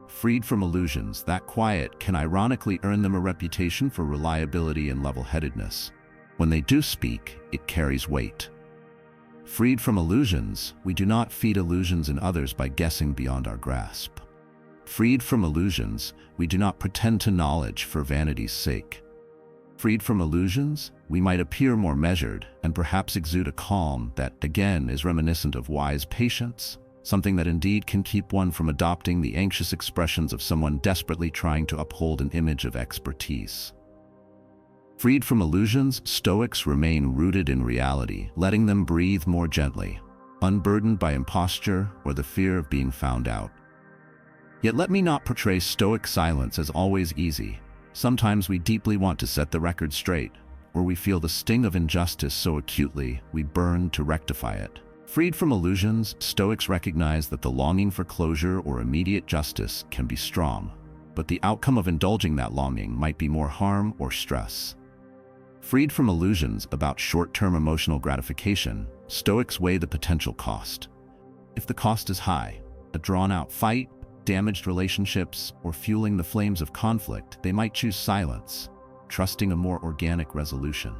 Freed from illusions, that quiet can ironically earn them a reputation for reliability and level-headedness. When they do speak, it carries weight. Freed from illusions, we do not feed illusions in others by guessing beyond our grasp. Freed from illusions, we do not pretend to knowledge for vanity's sake. Freed from illusions, we might appear more measured and perhaps exude a calm that, again, is reminiscent of wise patience, something that indeed can keep one from adopting the anxious expressions of someone desperately trying to uphold an image of expertise. Freed from illusions, Stoics remain rooted in reality, letting them breathe more gently, unburdened by imposture or the fear of being found out. Yet let me not portray Stoic silence as always easy. Sometimes we deeply want to set the record straight, or we feel the sting of injustice so acutely we burn to rectify it. Freed from illusions, Stoics recognize that the longing for closure or immediate justice can be strong, but the outcome of indulging that longing might be more harm or stress. Freed from illusions about short-term emotional gratification, Stoics weigh the potential cost. If the cost is high, a drawn-out fight, damaged relationships, or fueling the flames of conflict, they might choose silence, trusting a more organic resolution.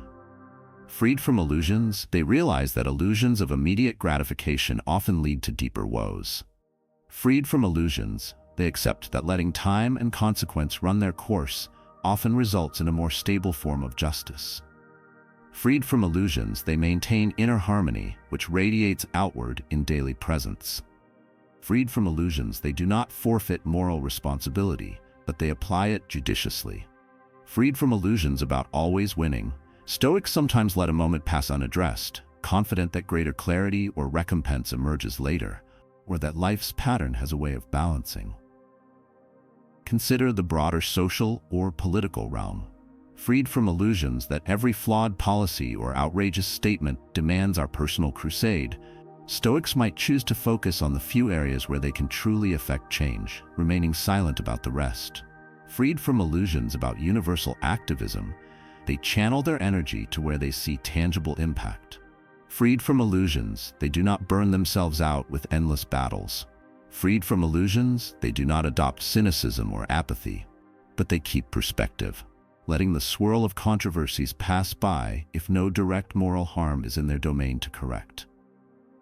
Freed from illusions, they realize that illusions of immediate gratification often lead to deeper woes. Freed from illusions, they accept that letting time and consequence run their course often results in a more stable form of justice. Freed from illusions, they maintain inner harmony, which radiates outward in daily presence. Freed from illusions, they do not forfeit moral responsibility, but they apply it judiciously. Freed from illusions about always winning, Stoics sometimes let a moment pass unaddressed, confident that greater clarity or recompense emerges later, or that life's pattern has a way of balancing. Consider the broader social or political realm. Freed from illusions that every flawed policy or outrageous statement demands our personal crusade, Stoics might choose to focus on the few areas where they can truly affect change, remaining silent about the rest. Freed from illusions about universal activism, they channel their energy to where they see tangible impact. Freed from illusions, they do not burn themselves out with endless battles. Freed from illusions, they do not adopt cynicism or apathy, but they keep perspective, letting the swirl of controversies pass by if no direct moral harm is in their domain to correct.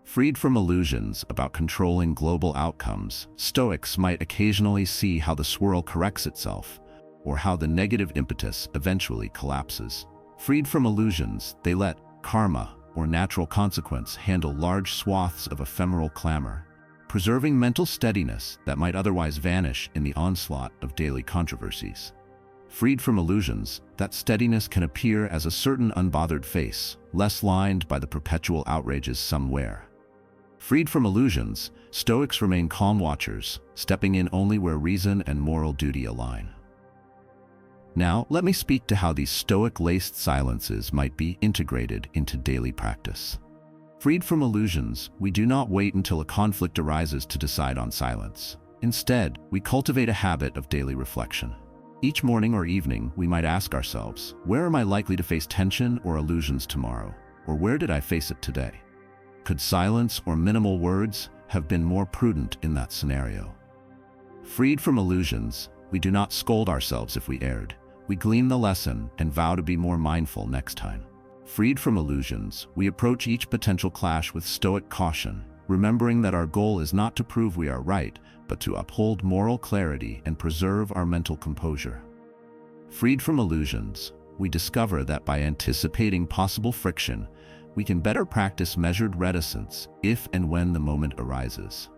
Freed from illusions about controlling global outcomes, Stoics might occasionally see how the swirl corrects itself, or how the negative impetus eventually collapses. Freed from illusions, they let karma, or natural consequence, handle large swaths of ephemeral clamor, preserving mental steadiness that might otherwise vanish in the onslaught of daily controversies. Freed from illusions, that steadiness can appear as a certain unbothered face, less lined by the perpetual outrages some wear. Freed from illusions, Stoics remain calm watchers, stepping in only where reason and moral duty align. Now, let me speak to how these Stoic-laced silences might be integrated into daily practice. Freed from illusions, we do not wait until a conflict arises to decide on silence. Instead, we cultivate a habit of daily reflection. Each morning or evening, we might ask ourselves, where am I likely to face tension or illusions tomorrow? Or where did I face it today? Could silence or minimal words have been more prudent in that scenario? Freed from illusions, we do not scold ourselves if we erred. We glean the lesson and vow to be more mindful next time. Freed from illusions, we approach each potential clash with Stoic caution, remembering that our goal is not to prove we are right, but to uphold moral clarity and preserve our mental composure. Freed from illusions, we discover that by anticipating possible friction, we can better practice measured reticence if and when the moment arises.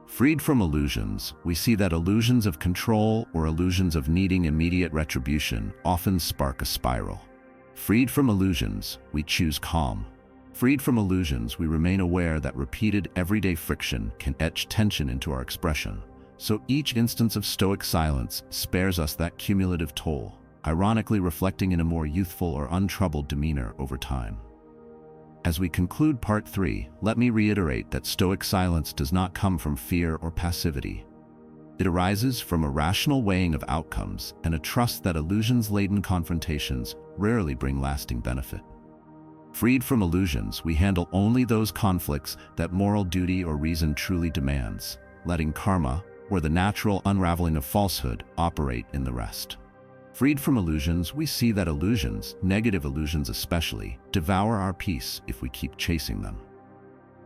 Freed from illusions, we see that illusions of control or illusions of needing immediate retribution often spark a spiral. Freed from illusions, we choose calm. Freed from illusions, we remain aware that repeated everyday friction can etch tension into our expression. So each instance of Stoic silence spares us that cumulative toll, ironically reflecting in a more youthful or untroubled demeanor over time. As we conclude Part 3, let me reiterate that Stoic silence does not come from fear or passivity. It arises from a rational weighing of outcomes and a trust that illusions-laden confrontations rarely bring lasting benefit. Freed from illusions, we handle only those conflicts that moral duty or reason truly demands, letting karma, or the natural unraveling of falsehood, operate in the rest. Freed from illusions, we see that illusions, negative illusions especially, devour our peace if we keep chasing them.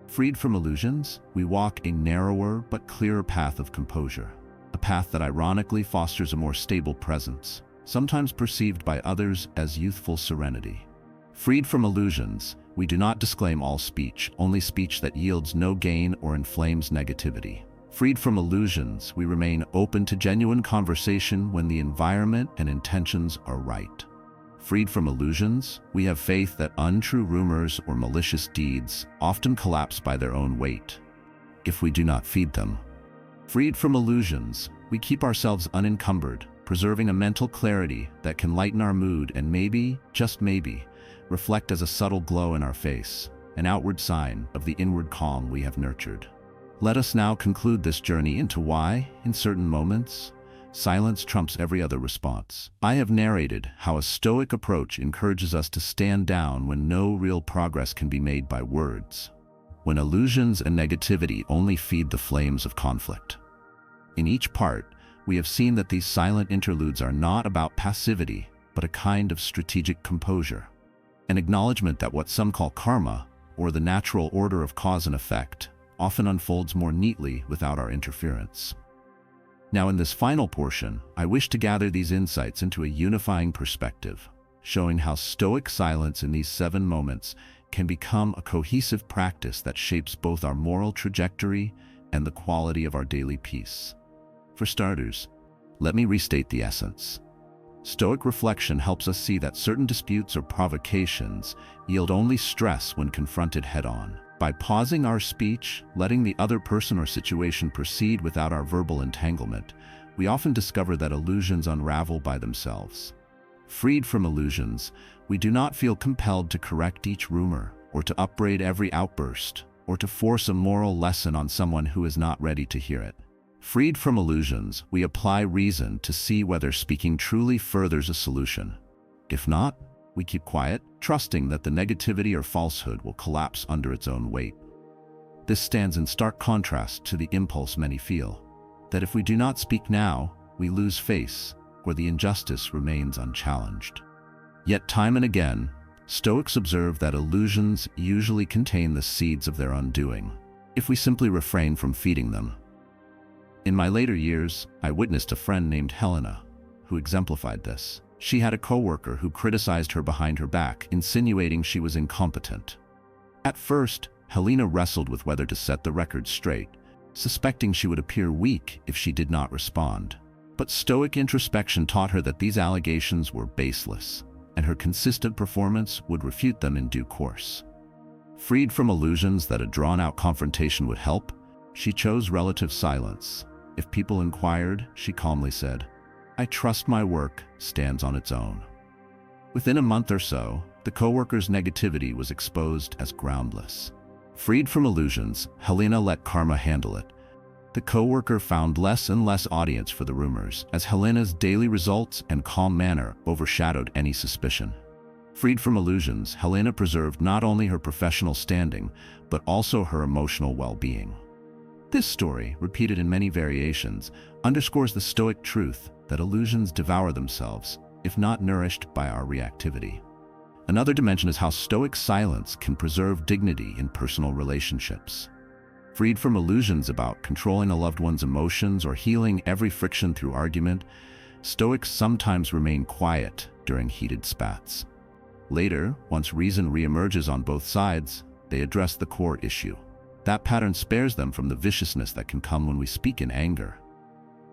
Freed from illusions, we walk a narrower but clearer path of composure, a path that ironically fosters a more stable presence, sometimes perceived by others as youthful serenity. Freed from illusions, We do not disclaim all speech, only speech that yields no gain or inflames negativity. Freed from illusions, we remain open to genuine conversation when the environment and intentions are right. Freed from illusions, we have faith that untrue rumors or malicious deeds often collapse by their own weight, if we do not feed them. Freed from illusions, we keep ourselves unencumbered, preserving a mental clarity that can lighten our mood and maybe, just maybe, reflect as a subtle glow in our face, an outward sign of the inward calm we have nurtured. Let us now conclude this journey into why, in certain moments, silence trumps every other response. I have narrated how a Stoic approach encourages us to stand down when no real progress can be made by words, when illusions and negativity only feed the flames of conflict. In each part, we have seen that these silent interludes are not about passivity, but a kind of strategic composure, an acknowledgement that what some call karma, or the natural order of cause and effect, often unfolds more neatly without our interference. Now, in this final portion, I wish to gather these insights into a unifying perspective, showing how Stoic silence in these 7 moments can become a cohesive practice that shapes both our moral trajectory and the quality of our daily peace. For starters, let me restate the essence. Stoic reflection helps us see that certain disputes or provocations yield only stress when confronted head-on. By pausing our speech, letting the other person or situation proceed without our verbal entanglement, we often discover that illusions unravel by themselves. Freed from illusions, we do not feel compelled to correct each rumor, or to upbraid every outburst, or to force a moral lesson on someone who is not ready to hear it. Freed from illusions, we apply reason to see whether speaking truly furthers a solution. If not, we keep quiet, trusting that the negativity or falsehood will collapse under its own weight. This stands in stark contrast to the impulse many feel, that if we do not speak now, we lose face, or the injustice remains unchallenged. Yet time and again, Stoics observe that illusions usually contain the seeds of their undoing, if we simply refrain from feeding them. In my later years, I witnessed a friend named Helena, who exemplified this. She had a coworker who criticized her behind her back, insinuating she was incompetent. At first, Helena wrestled with whether to set the record straight, suspecting she would appear weak if she did not respond. But Stoic introspection taught her that these allegations were baseless, and her consistent performance would refute them in due course. Freed from illusions that a drawn-out confrontation would help, she chose relative silence. If people inquired, she calmly said, "I trust my work stands on its own." Within a month or so, the coworker's negativity was exposed as groundless. Freed from illusions, Helena let karma handle it. The coworker found less and less audience for the rumors, as Helena's daily results and calm manner overshadowed any suspicion. Freed from illusions, Helena preserved not only her professional standing, but also her emotional well-being. This story, repeated in many variations, underscores the Stoic truth that illusions devour themselves, if not nourished by our reactivity. Another dimension is how Stoic silence can preserve dignity in personal relationships. Freed from illusions about controlling a loved one's emotions or healing every friction through argument, Stoics sometimes remain quiet during heated spats. Later, once reason reemerges on both sides, they address the core issue. That pattern spares them from the viciousness that can come when we speak in anger.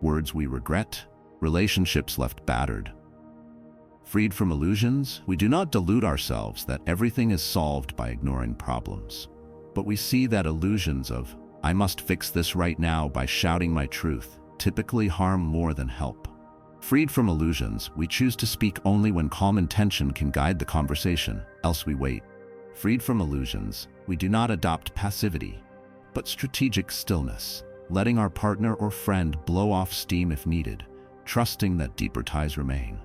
Words we regret, relationships left battered. Freed from illusions, we do not delude ourselves that everything is solved by ignoring problems. But we see that illusions of, "I must fix this right now by shouting my truth," typically harm more than help. Freed from illusions, we choose to speak only when calm intention can guide the conversation, else we wait. Freed from illusions, we do not adopt passivity, but strategic stillness, letting our partner or friend blow off steam if needed, trusting that deeper ties remain.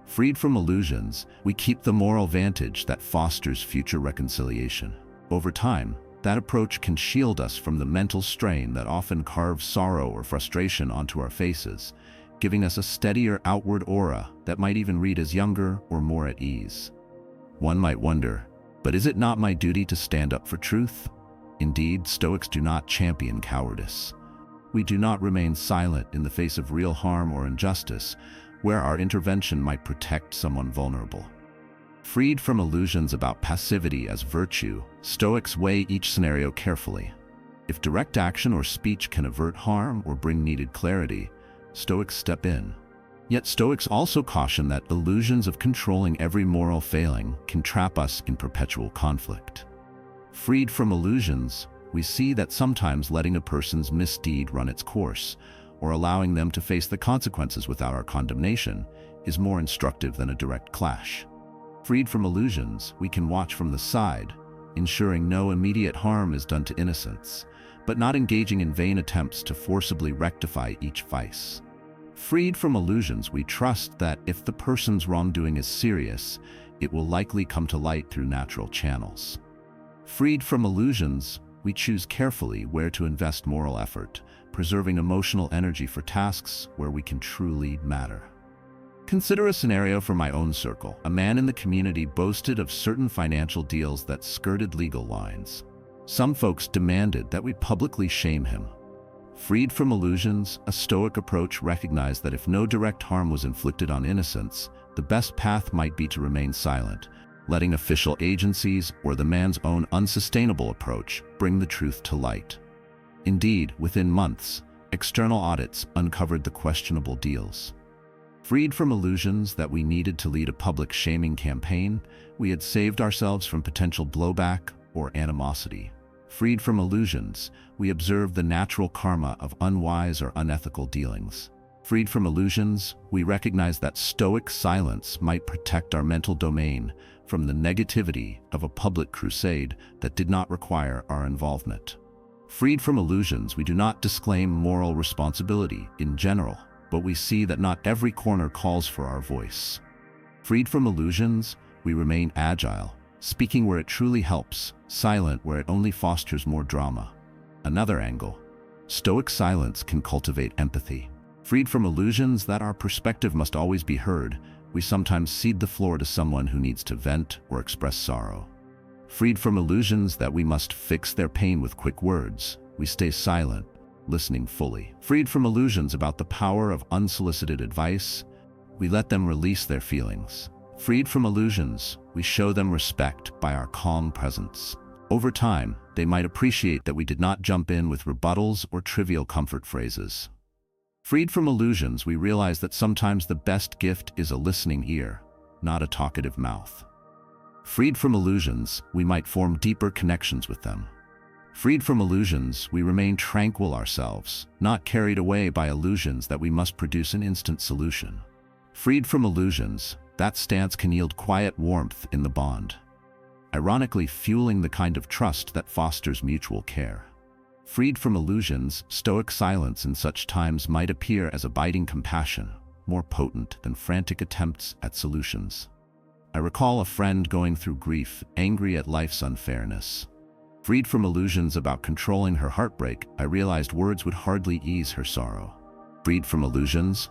Freed from illusions, we keep the moral vantage that fosters future reconciliation. Over time, that approach can shield us from the mental strain that often carves sorrow or frustration onto our faces, giving us a steadier outward aura that might even read as younger or more at ease. One might wonder, but is it not my duty to stand up for truth? Indeed, Stoics do not champion cowardice. We do not remain silent in the face of real harm or injustice, where our intervention might protect someone vulnerable. Freed from illusions about passivity as virtue, Stoics weigh each scenario carefully. If direct action or speech can avert harm or bring needed clarity, Stoics step in. Yet Stoics also caution that illusions of controlling every moral failing can trap us in perpetual conflict. Freed from illusions, we see that sometimes letting a person's misdeed run its course, or allowing them to face the consequences without our condemnation, is more instructive than a direct clash. Freed from illusions, we can watch from the side, ensuring no immediate harm is done to innocents, but not engaging in vain attempts to forcibly rectify each vice. Freed from illusions, we trust that if the person's wrongdoing is serious, it will likely come to light through natural channels. Freed from illusions, we choose carefully where to invest moral effort, preserving emotional energy for tasks where we can truly matter. Consider a scenario from my own circle. A man in the community boasted of certain financial deals that skirted legal lines. Some folks demanded that we publicly shame him. Freed from illusions, a Stoic approach recognized that if no direct harm was inflicted on innocents, the best path might be to remain silent, letting official agencies or the man's own unsustainable approach bring the truth to light. Indeed, within months, external audits uncovered the questionable deals. Freed from illusions that we needed to lead a public shaming campaign, we had saved ourselves from potential blowback or animosity. Freed from illusions, we observed the natural karma of unwise or unethical dealings. Freed from illusions, we recognized that Stoic silence might protect our mental domain from the negativity of a public crusade that did not require our involvement. Freed from illusions, we do not disclaim moral responsibility in general, but we see that not every corner calls for our voice. Freed from illusions, we remain agile, speaking where it truly helps, silent where it only fosters more drama. Another angle, Stoic silence can cultivate empathy. Freed from illusions that our perspective must always be heard, we sometimes cede the floor to someone who needs to vent or express sorrow. Freed from illusions that we must fix their pain with quick words, we stay silent, listening fully. Freed from illusions about the power of unsolicited advice, we let them release their feelings. Freed from illusions, we show them respect by our calm presence. Over time, they might appreciate that we did not jump in with rebuttals or trivial comfort phrases. Freed from illusions, we realize that sometimes the best gift is a listening ear, not a talkative mouth. Freed from illusions, we might form deeper connections with them. Freed from illusions, we remain tranquil ourselves, not carried away by illusions that we must produce an instant solution. Freed from illusions, that stance can yield quiet warmth in the bond, ironically fueling the kind of trust that fosters mutual care. Freed from illusions, Stoic silence in such times might appear as abiding compassion, more potent than frantic attempts at solutions. I recall a friend going through grief, angry at life's unfairness. Freed from illusions about controlling her heartbreak, I realized words would hardly ease her sorrow. Freed from illusions,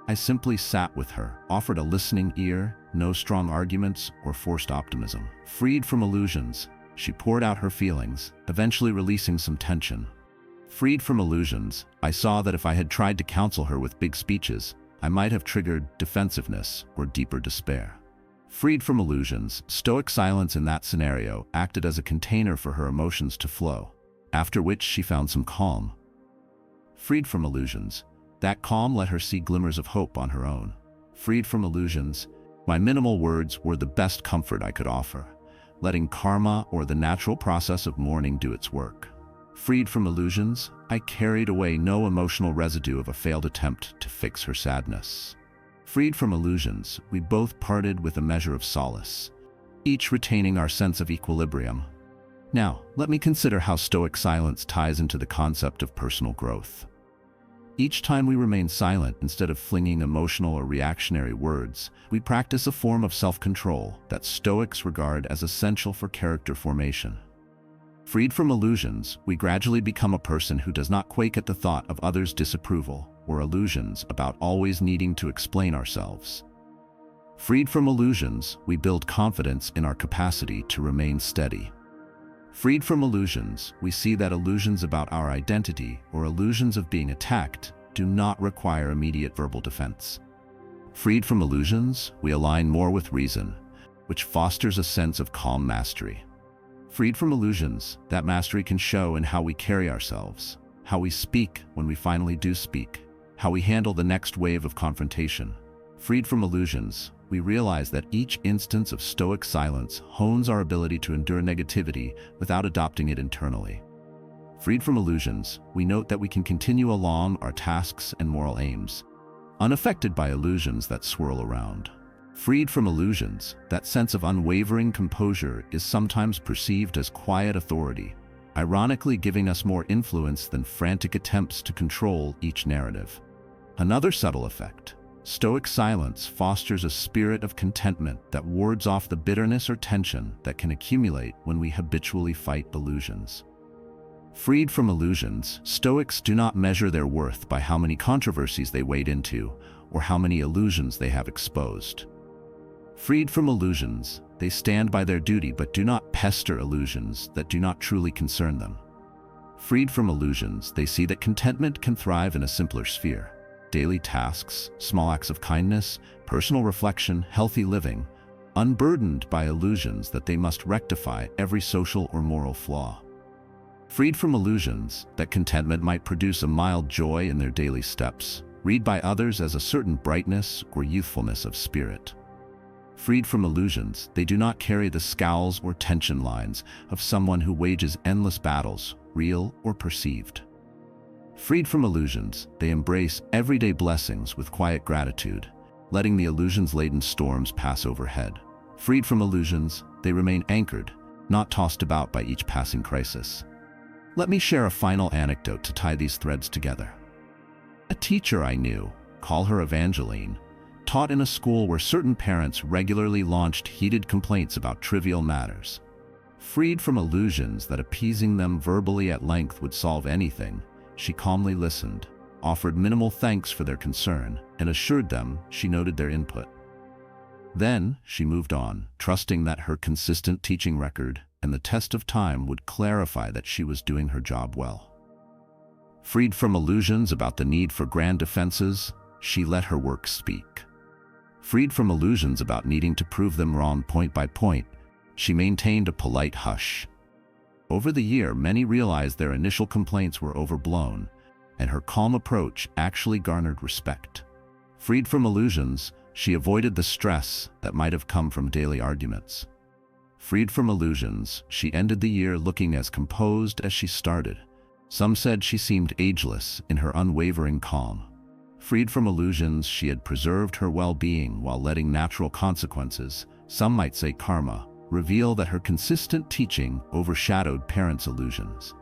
I simply sat with her, offered a listening ear, no strong arguments or forced optimism. Freed from illusions, she poured out her feelings, eventually releasing some tension. Freed from illusions, I saw that if I had tried to counsel her with big speeches, I might have triggered defensiveness or deeper despair. Freed from illusions, Stoic silence in that scenario acted as a container for her emotions to flow, after which she found some calm. Freed from illusions, that calm let her see glimmers of hope on her own. Freed from illusions, my minimal words were the best comfort I could offer, letting karma or the natural process of mourning do its work. Freed from illusions, I carried away no emotional residue of a failed attempt to fix her sadness. Freed from illusions, we both parted with a measure of solace, each retaining our sense of equilibrium. Now, let me consider how Stoic silence ties into the concept of personal growth. Each time we remain silent instead of flinging emotional or reactionary words, we practice a form of self-control that Stoics regard as essential for character formation. Freed from illusions, we gradually become a person who does not quake at the thought of others' disapproval or illusions about always needing to explain ourselves. Freed from illusions, we build confidence in our capacity to remain steady. Freed from illusions, we see that illusions about our identity or illusions of being attacked do not require immediate verbal defense. Freed from illusions, we align more with reason, which fosters a sense of calm mastery. Freed from illusions, that mastery can show in how we carry ourselves, how we speak when we finally do speak, how we handle the next wave of confrontation. Freed from illusions, we realize that each instance of Stoic silence hones our ability to endure negativity without adopting it internally. Freed from illusions, we note that we can continue along our tasks and moral aims, unaffected by illusions that swirl around. Freed from illusions, that sense of unwavering composure is sometimes perceived as quiet authority, ironically giving us more influence than frantic attempts to control each narrative. Another subtle effect: Stoic silence fosters a spirit of contentment that wards off the bitterness or tension that can accumulate when we habitually fight illusions. Freed from illusions, Stoics do not measure their worth by how many controversies they wade into or how many illusions they have exposed. Freed from illusions, they stand by their duty but do not pester illusions that do not truly concern them. Freed from illusions, they see that contentment can thrive in a simpler sphere. Daily tasks, small acts of kindness, personal reflection, healthy living, unburdened by illusions that they must rectify every social or moral flaw. Freed from illusions, that contentment might produce a mild joy in their daily steps, read by others as a certain brightness or youthfulness of spirit. Freed from illusions, they do not carry the scowls or tension lines of someone who wages endless battles, real or perceived. Freed from illusions, they embrace everyday blessings with quiet gratitude, letting the illusions-laden storms pass overhead. Freed from illusions, they remain anchored, not tossed about by each passing crisis. Let me share a final anecdote to tie these threads together. A teacher I knew, call her Evangeline, taught in a school where certain parents regularly launched heated complaints about trivial matters. Freed from illusions that appeasing them verbally at length would solve anything, she calmly listened, offered minimal thanks for their concern, and assured them she noted their input. Then she moved on, trusting that her consistent teaching record and the test of time would clarify that she was doing her job well. Freed from illusions about the need for grand defenses, she let her work speak. Freed from illusions about needing to prove them wrong point by point, she maintained a polite hush. Over the year, many realized their initial complaints were overblown, and her calm approach actually garnered respect. Freed from illusions, she avoided the stress that might have come from daily arguments. Freed from illusions, she ended the year looking as composed as she started. Some said she seemed ageless in her unwavering calm. Freed from illusions, she had preserved her well-being while letting natural consequences, some might say karma, reveal that her consistent teaching overshadowed parents' illusions.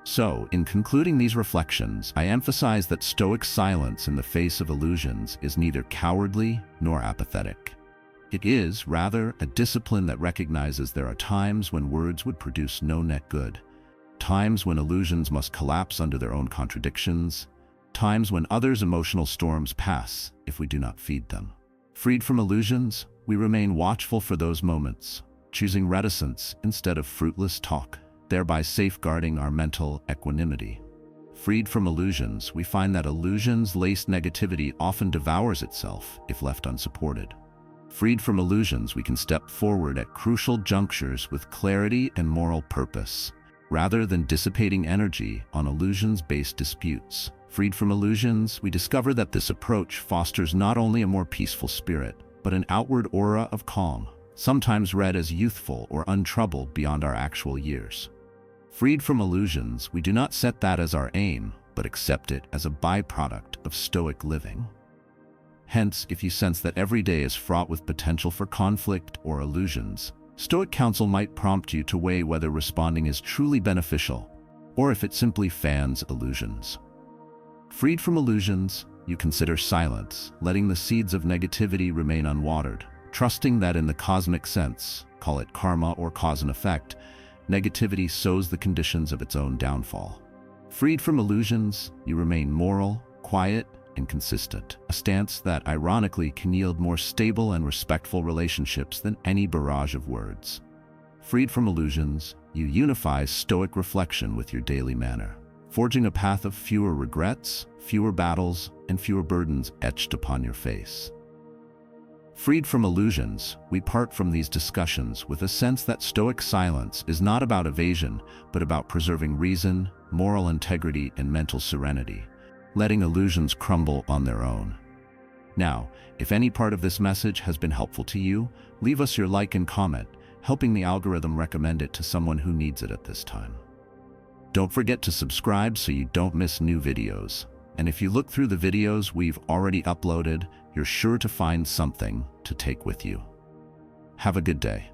So, in concluding these reflections, I emphasize that Stoic silence in the face of illusions is neither cowardly nor apathetic. It is, rather, a discipline that recognizes there are times when words would produce no net good, times when illusions must collapse under their own contradictions, times when others' emotional storms pass if we do not feed them. Freed from illusions, we remain watchful for those moments, choosing reticence instead of fruitless talk, thereby safeguarding our mental equanimity. Freed from illusions, we find that illusions-laced negativity often devours itself if left unsupported. Freed from illusions, we can step forward at crucial junctures with clarity and moral purpose, rather than dissipating energy on illusions-based disputes. Freed from illusions, we discover that this approach fosters not only a more peaceful spirit, but an outward aura of calm, sometimes read as youthful or untroubled beyond our actual years. Freed from illusions, we do not set that as our aim, but accept it as a byproduct of Stoic living. Hence, if you sense that every day is fraught with potential for conflict or illusions, Stoic counsel might prompt you to weigh whether responding is truly beneficial, or if it simply fans illusions. Freed from illusions, you consider silence, letting the seeds of negativity remain unwatered, trusting that in the cosmic sense, call it karma or cause and effect, negativity sows the conditions of its own downfall. Freed from illusions, you remain moral, quiet, and consistent, a stance that ironically can yield more stable and respectful relationships than any barrage of words. Freed from illusions, you unify Stoic reflection with your daily manner, forging a path of fewer regrets, fewer battles, and fewer burdens etched upon your face. Freed from illusions, we part from these discussions with a sense that Stoic silence is not about evasion, but about preserving reason, moral integrity, and mental serenity, letting illusions crumble on their own. Now, if any part of this message has been helpful to you, leave us your like and comment, helping the algorithm recommend it to someone who needs it at this time. Don't forget to subscribe so you don't miss new videos. And if you look through the videos we've already uploaded, you're sure to find something to take with you. Have a good day.